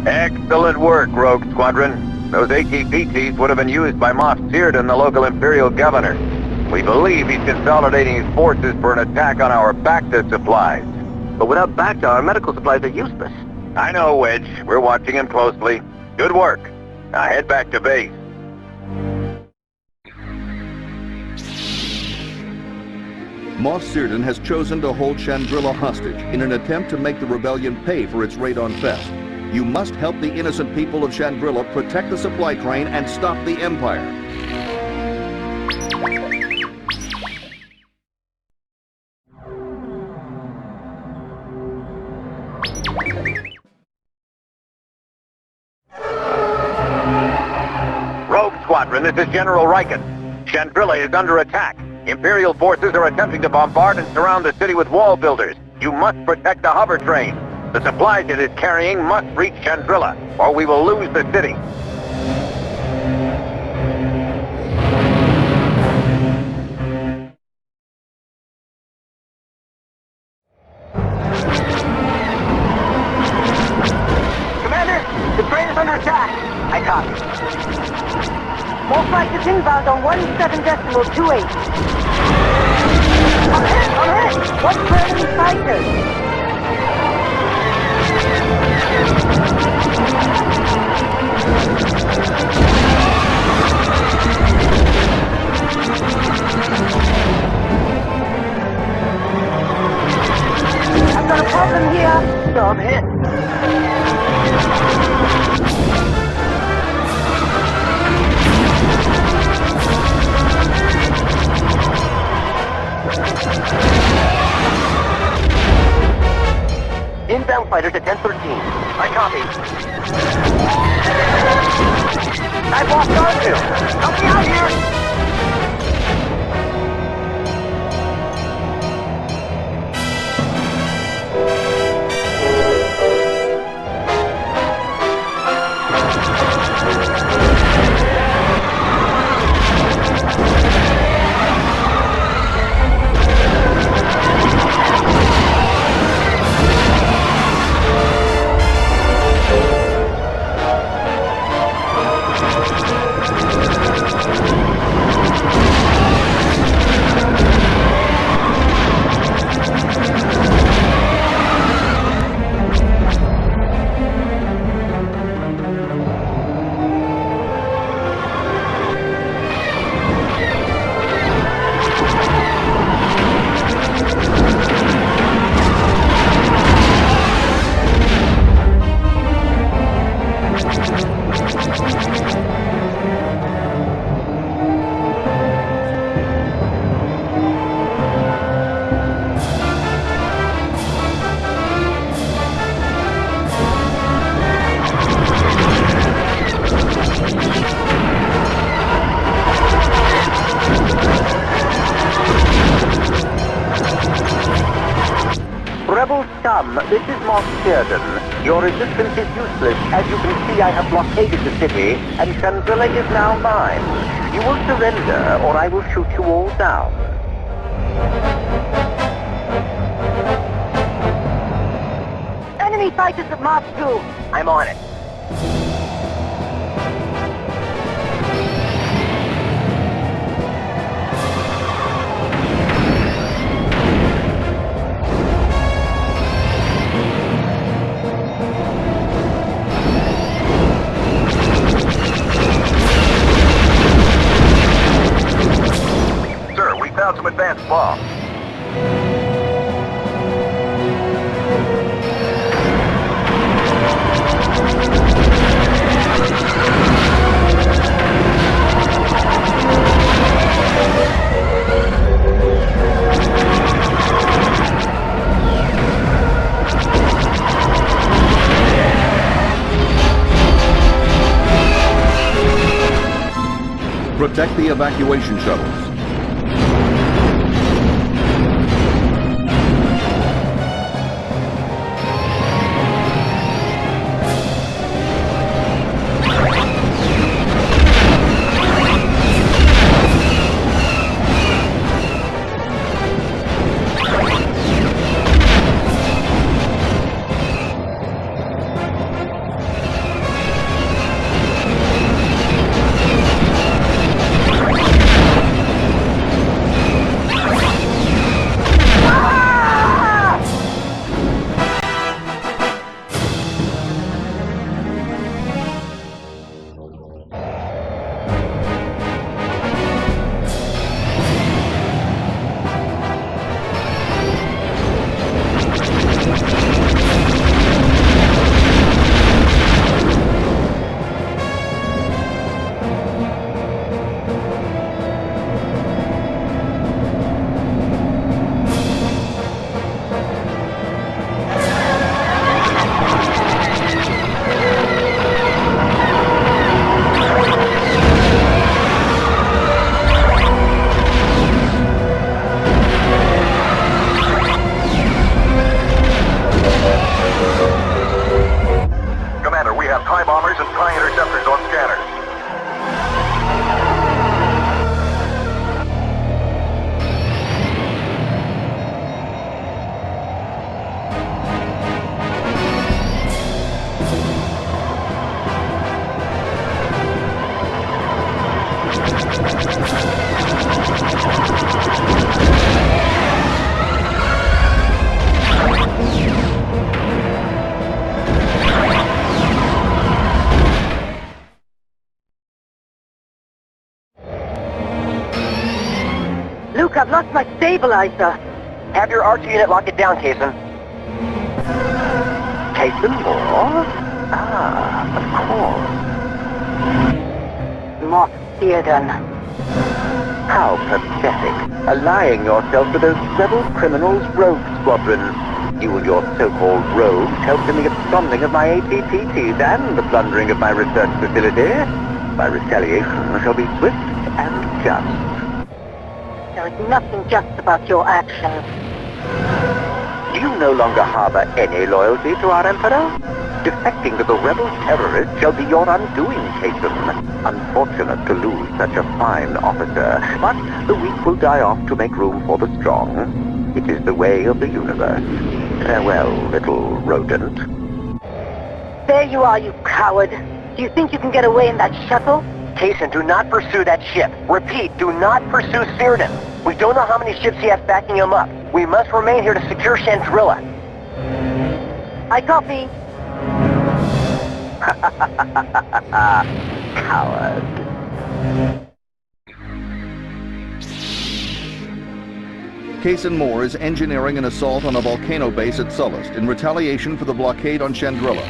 Excellent work, Rogue Squadron. Those ATPTs would have been used by Mos Eisley, the local Imperial governor. We believe he's consolidating his forces for an attack on our Bacta supplies. But without Bacta, our medical supplies are useless. I know, Wedge. We're watching him closely. Good work. Now head back to base. Mos Eisley has chosen to hold Chandrilla hostage in an attempt to make the rebellion pay for its raid on Fest. You must help the innocent people of Chandrilla protect the supply train and stop the Empire. Rogue Squadron, this is General Riken. Chandrilla is under attack. Imperial forces are attempting to bombard and surround the city with wall builders. You must protect the hover train. The supplies it is carrying must reach Chandrilla, or we will lose the city. Commander, the train is under attack. I copy. More fighters inbound on 17.28. I'm hit! What's for enemy fighters? I've got a problem here. So I'm hit. Inbound fighters at 1013. I copy. I've lost R2. Help me out here! This is Mos Eisley. Your resistance is useless. As you can see, I have blockaded the city, and Chandrilla is now mine. You will surrender, or I will shoot you all down. Enemy fighters at Mark 2. I'm on it. some advanced bombs. Protect the evacuation shuttles. Luke, I've lost my stabilizer. Have your archer unit lock it down, Kaysen. Kaysen Moore? Ah, of course. Mos Eisley. How pathetic. Allying yourself with those rebel criminals, Rogue Squadron. You and your so-called rogues helped in the absconding of my ATPTs and the plundering of my research facility. My retaliation shall be swift and just. There is nothing just about your actions. You no longer harbor any loyalty to our Emperor? Defecting to the rebel terrorists shall be your undoing, Kaysen. Unfortunate to lose such a fine officer, but the weak will die off to make room for the strong. It is the way of the universe. Farewell, little rodent. There you are, you coward. Do you think you can get away in that shuttle? Kaysen, do not pursue that ship. Repeat, do not pursue Cyrdan. We don't know how many ships he has backing him up. We must remain here to secure Chandrilla. I copy. Coward. Kaysen Moore is engineering an assault on a Volcano base at Solst in retaliation for the blockade on Chandrilla.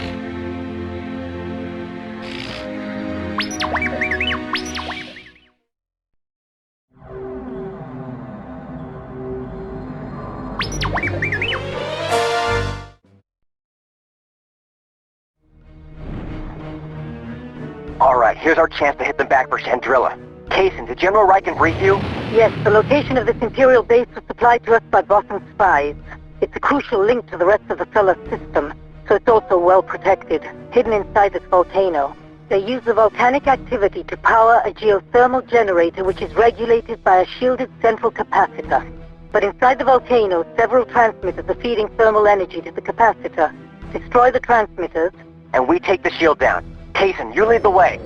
All right, here's our chance to hit them back for Chandrilla. Kaysen, did General Riken brief you? Yes, the location of this Imperial base was supplied to us by Boston spies. It's a crucial link to the rest of the solar system, so it's also well protected, hidden inside this volcano. They use the volcanic activity to power a geothermal generator which is regulated by a shielded central capacitor. But inside the volcano, several transmitters are feeding thermal energy to the capacitor. Destroy the transmitters, and we take the shield down. Kaysen, you lead the way.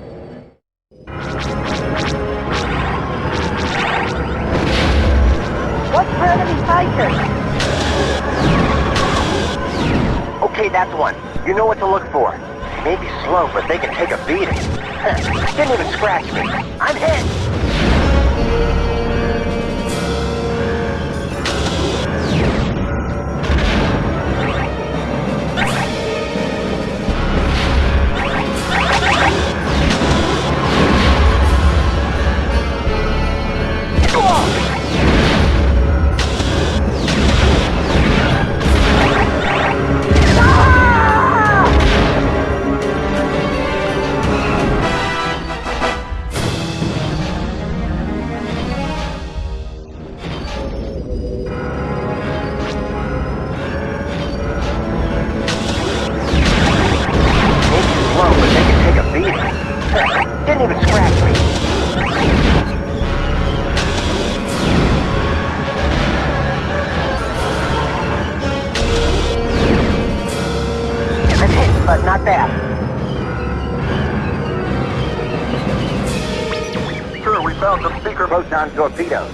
watch for enemy fighters! Okay, that's one. You know what to look for. They may be slow, but they can take a beating. Didn't even scratch me. I'm hit! Not bad. Sir, we found some seeker Proton torpedoes.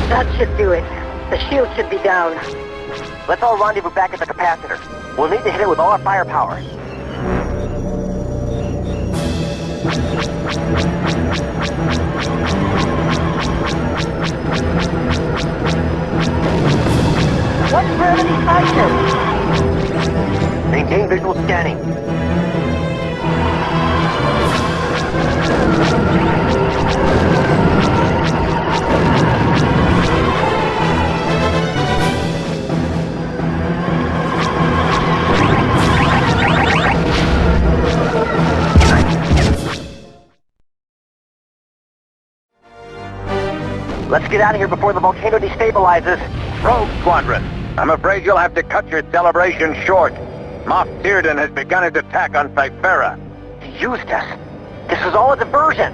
That should do it. The shield should be down. Let's all rendezvous back at the capacitor. We'll need to hit it with all our firepower. What's gravity fighter? Maintain visual scanning. Let's get out of here before the volcano destabilizes. Rogue Squadron, I'm afraid you'll have to cut your celebration short. Mos Eisley has begun his attack on Thyferra. He used us. This is all a diversion.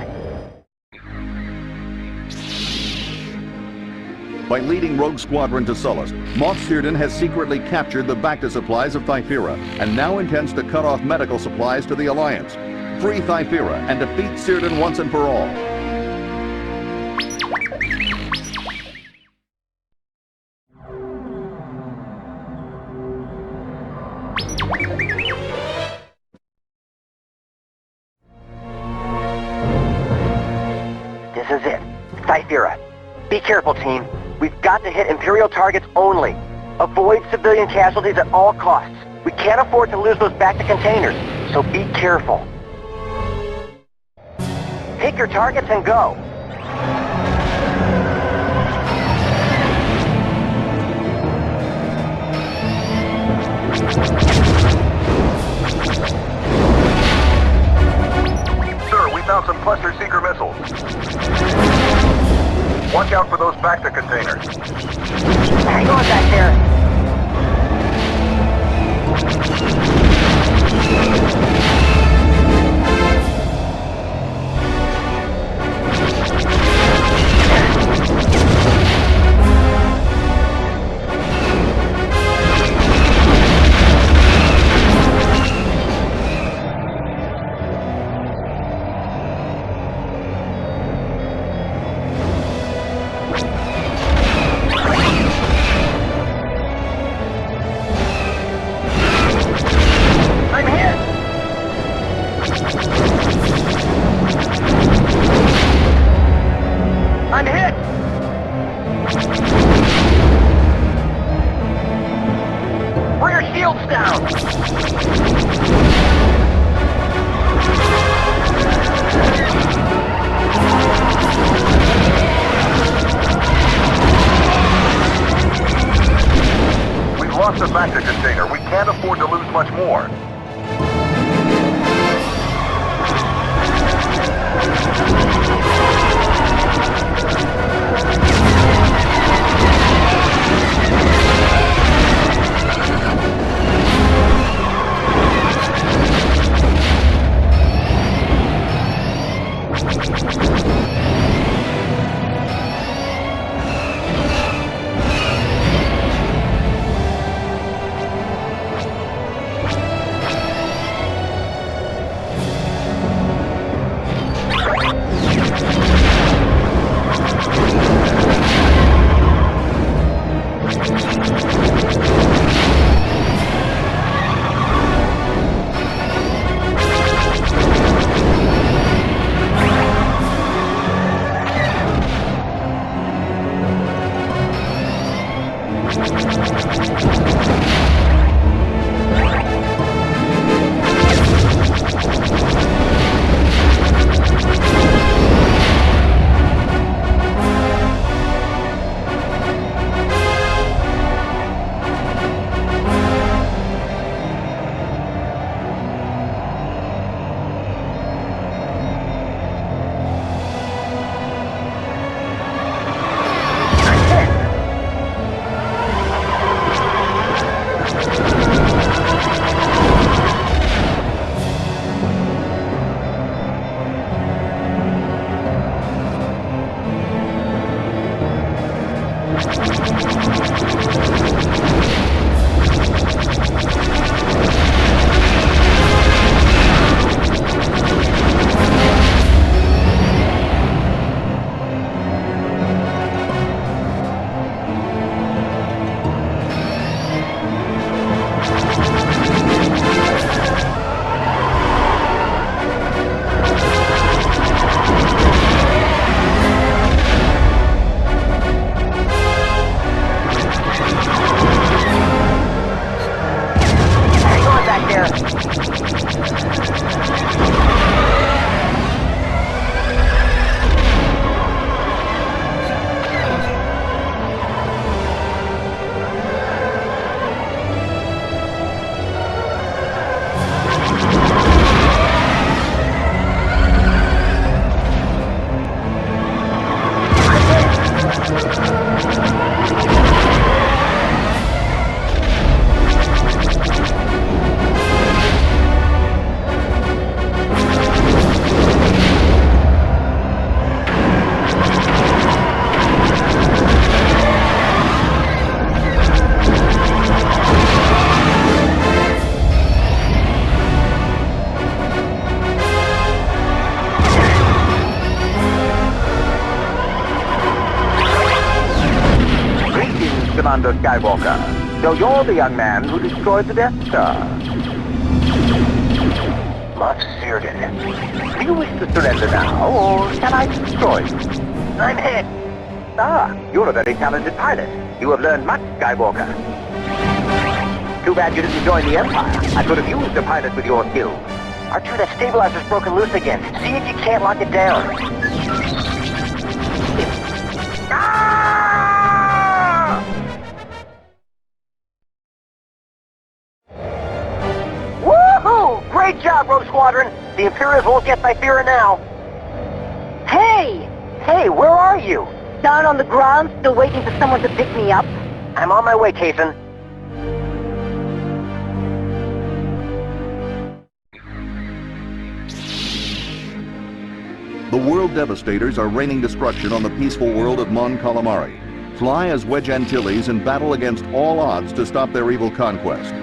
By leading Rogue Squadron to Solst, Mos Eisley has secretly captured the Bacta supplies of Thyferra and now intends to cut off medical supplies to the Alliance. Free Thyferra and defeat Eisley once and for all. This is it. Thyferra. Be careful, team. We've got to hit Imperial targets only. Avoid civilian casualties at all costs. We can't afford to lose those Bacta containers, so be careful. Pick your targets and go. Sir, we found some cluster seeker missiles. Watch out for those Bacta containers. Hang on back there. I'm hit! Bring your shields down! We've lost the Bacta container. We can't afford to lose much more. Commander Skywalker. So you're the young man who destroyed the Death Star. Mos Eisley. Do you wish to surrender now, or can I destroy you? I'm hit. Ah, you're a very talented pilot. You have learned much, Skywalker. Too bad you didn't join the Empire. I could have used a pilot with your skills. R2, that stabilizer's broken loose again. See if you can't lock it down. Woohoo! Great job, Rogue Squadron. The Imperials won't get Thyferra now. Hey! Hey, where are you? Down on the ground, still waiting for someone to pick me up. I'm on my way, Kaysen. The World Devastators are raining destruction on the peaceful world of Mon Calamari. Fly as Wedge Antilles and battle against all odds to stop their evil conquest.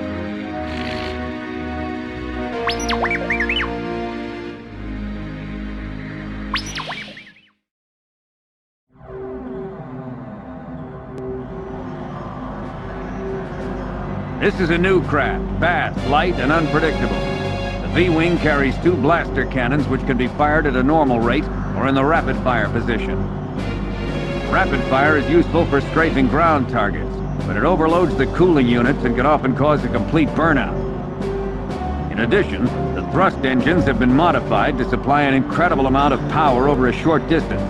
This is a new craft, fast, light, and unpredictable. The V-Wing carries 2 blaster cannons which can be fired at a normal rate or in the rapid-fire position. Rapid fire is useful for strafing ground targets, but it overloads the cooling units and can often cause a complete burnout. In addition, the thrust engines have been modified to supply an incredible amount of power over a short distance.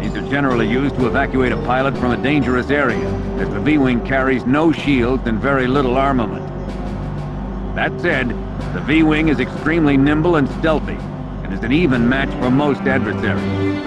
These are generally used to evacuate a pilot from a dangerous area, as the V-Wing carries no shields and very little armament. That said, the V-Wing is extremely nimble and stealthy, and is an even match for most adversaries.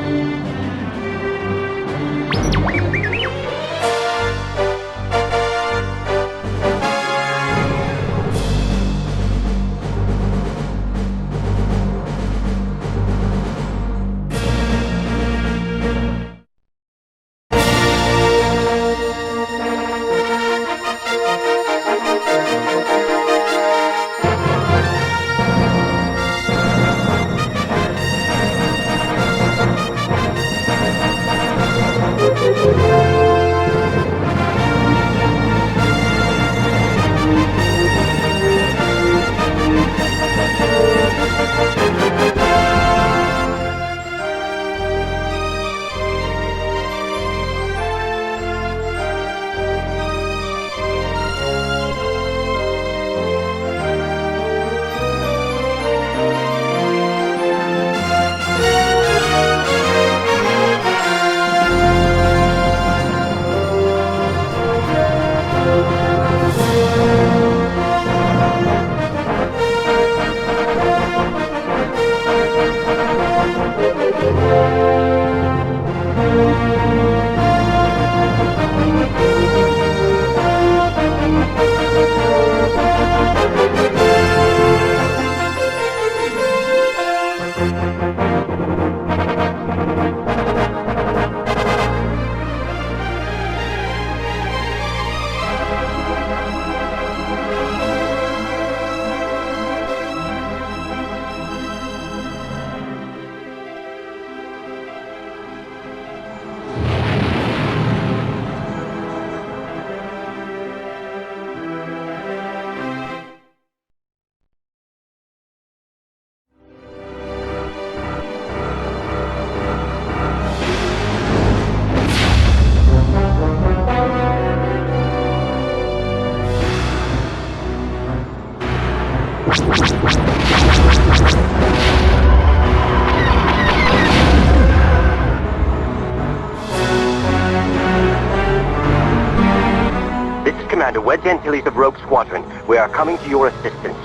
This is Commander Wedge Antilles of Rogue Squadron. We are coming to your assistance.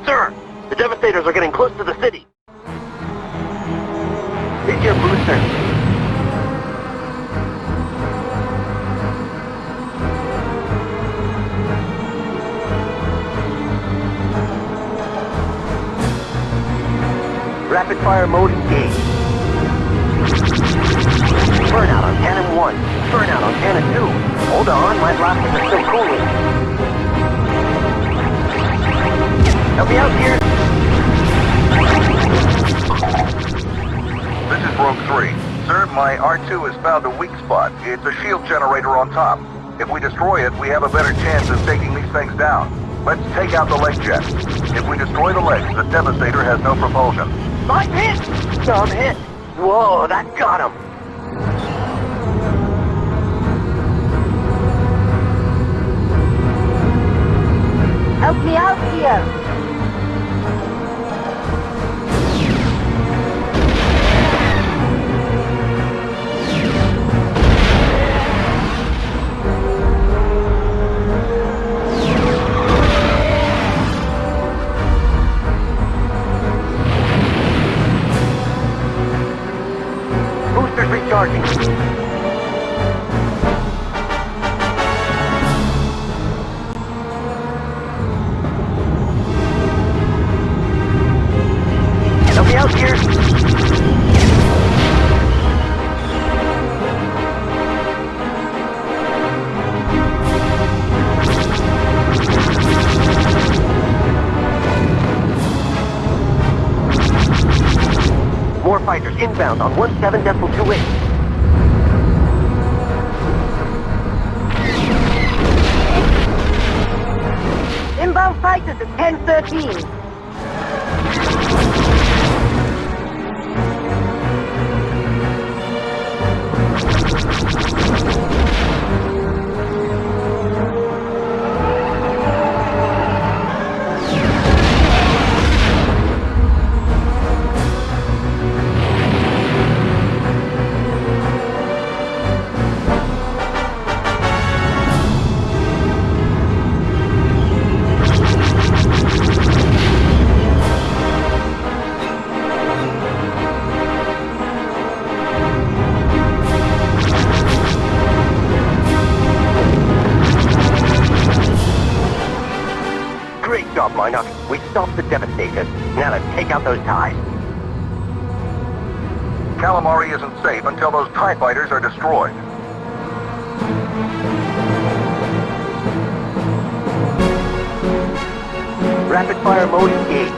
Sir, the Devastators are getting close to the city. It's your booster. Rapid fire mode engaged. Burnout on cannon 1. Burnout on cannon 2. Hold on, my blasters are still cooling. Help me out here. This is Rogue 3. Sir, my R2 has found a weak spot. It's a shield generator on top. If we destroy it, we have a better chance of taking these things down. Let's take out the leg jet. If we destroy the legs, the Devastator has no propulsion. I'm hit! I'm hit! Whoa, that got him! Help me out here! Boosters recharging. Help me out here. More fighters inbound on 17.28. Inbound fighters at 10:13. Great job, Nonnah. We stopped the Devastators. Now let's take out those ties. Calamari isn't safe until those TIE fighters are destroyed. Rapid fire mode engaged.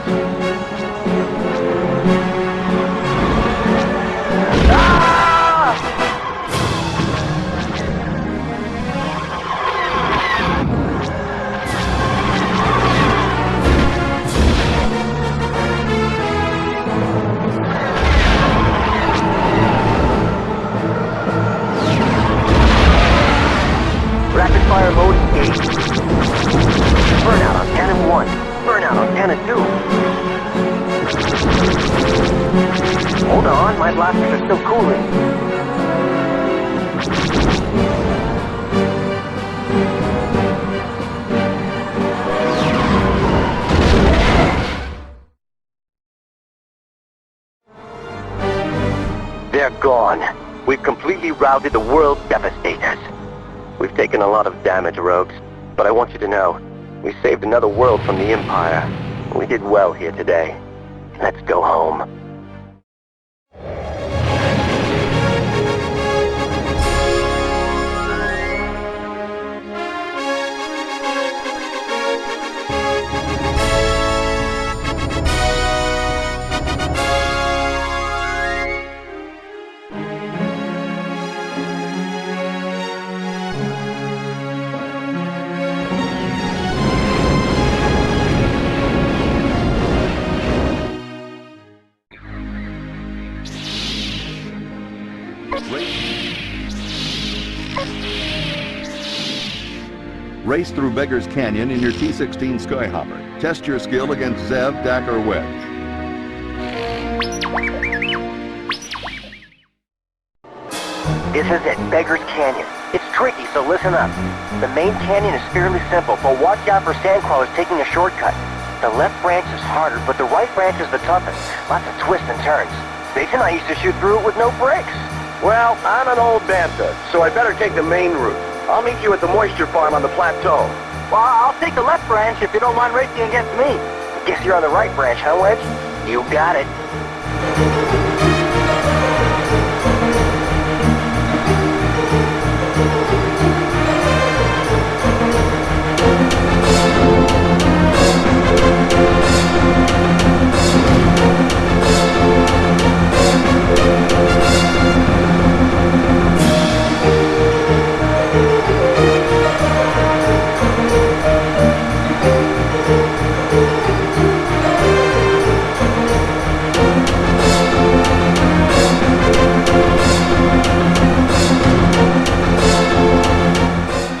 Ah! Rapid fire mode engaged. Burnout on cannon 1. Burnout on cannon 2. Hold on, my blasters are still cooling. They're gone. We've completely routed the world's Devastators. We've taken a lot of damage, Rogues, but I want you to know, we saved another world from the Empire. We did well here today. Let's go home. Race through Beggar's Canyon in your T-16 Skyhopper. Test your skill against Zev, Dak, or Wedge. This is it, Beggar's Canyon. It's tricky, so listen up. The main canyon is fairly simple, but watch out for sandcrawlers taking a shortcut. The left branch is harder, but the right branch is the toughest. Lots of twists and turns. Jason, I used to shoot through it with no brakes. Well, I'm an old bantha, so I better take the main route. I'll meet you at the moisture farm on the plateau. Well, I'll take the left branch if you don't mind racing against me. Guess you're on the right branch, huh, Wedge? You got it.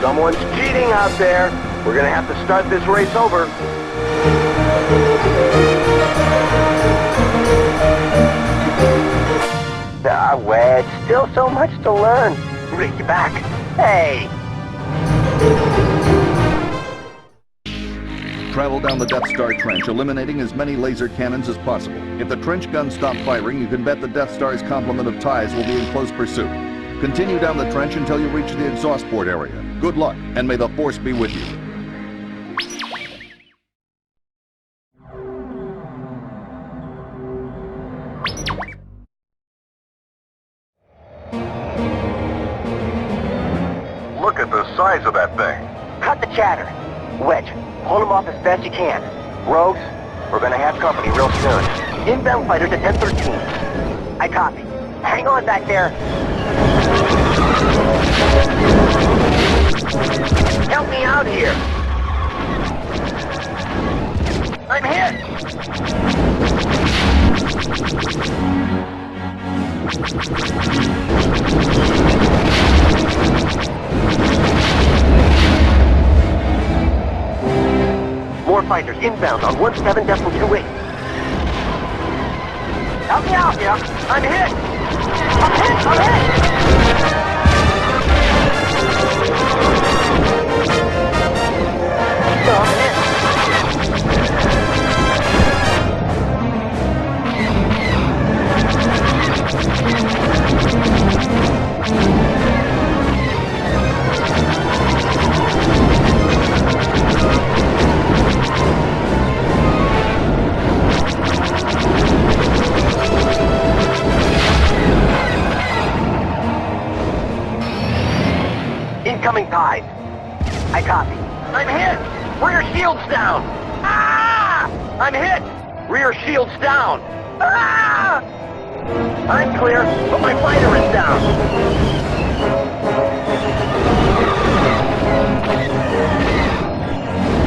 Someone's cheating out there. We're gonna have to start this race over. Ah, Wedge, still so much to learn. Rick, you back. Hey! Travel down the Death Star trench, eliminating as many laser cannons as possible. If the trench guns stop firing, you can bet the Death Star's complement of ties will be in close pursuit. Continue down the trench until you reach the exhaust port area. Good luck, and may the Force be with you. Look at the size of that thing. Cut the chatter. Wedge, hold him off as best you can. Rogues, we're gonna have company real soon. Inbound fighters at 1013. I copy. Hang on back there. Help me out here. I'm hit. More fighters inbound on 17.28. Help me out here. I'm hit. I'm hit. Incoming tide. I copy. I'm hit! Rear shield's down! Ah! I'm hit! Rear shield's down! Ah! I'm clear, but my fighter is down!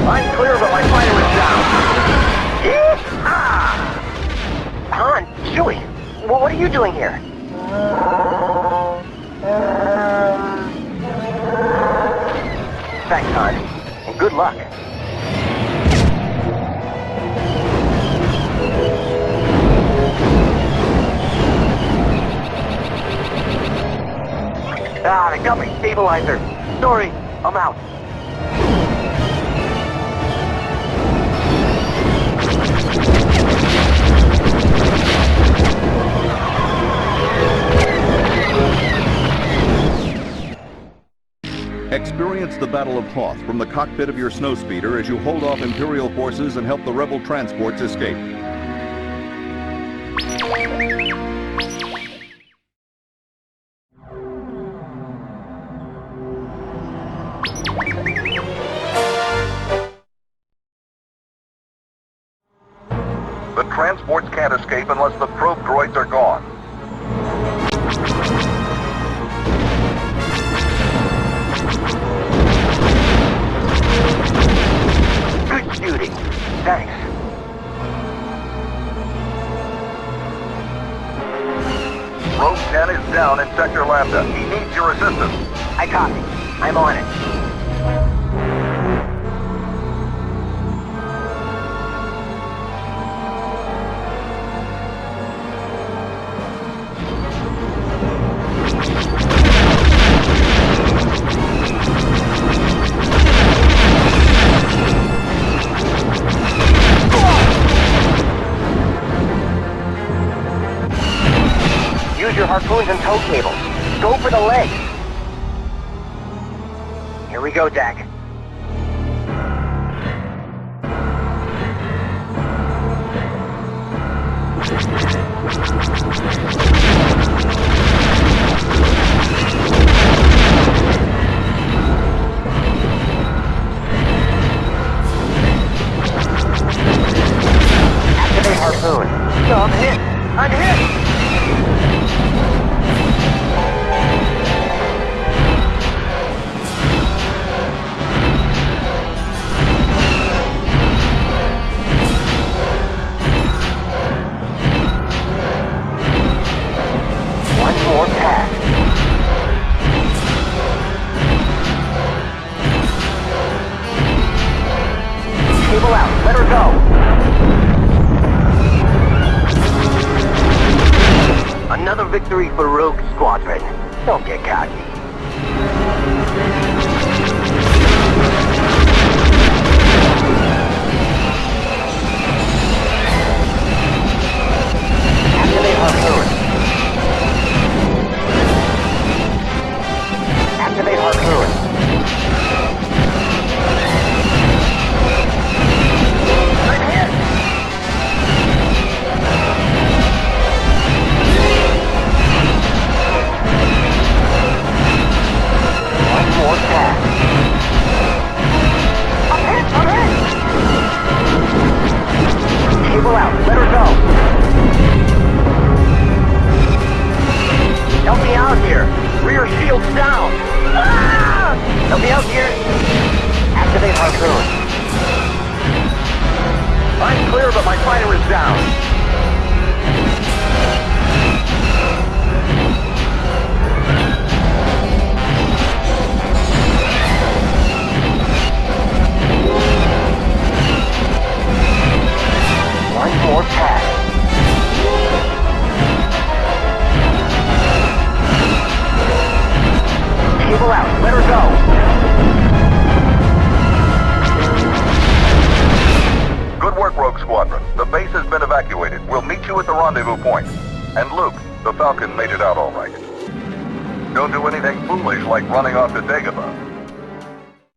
I'm clear, but my fighter is down! Ah! Han, Chewie, what are you doing here? Thanks, Han, and good luck. Ah, they got my stabilizer. Sorry, I'm out. Experience the Battle of Hoth from the cockpit of your snowspeeder as you hold off Imperial forces and help the rebel transports escape. The transports can't escape unless the probe droids are gone. Good shooting. Thanks. Rogue 10 is down in Sector Lambda. He needs your assistance. I copy. I'm on it. harpoons and tow cables. Go for the legs. Here we go, Dak. Activate harpoon. No, I'm hit! I'm hit! More pass. Cable out. Let her go. Another victory for Rogue Squadron. Don't get cocky. Activate harpoon. Activate harpoon. I'm hit! One more pass. I'm hit! I'm hit! Cable out. Let her go. Help me out here. Rear shields down. Ah! Help me out here. Activate harpoon. I'm clear, but my fighter is down. One more pass. Cable out. Let her go. Good work, Rogue Squadron. The base has been evacuated. We'll meet you at the rendezvous point. And Luke, the Falcon made it out all right. Don't do anything foolish like running off to Dagobah.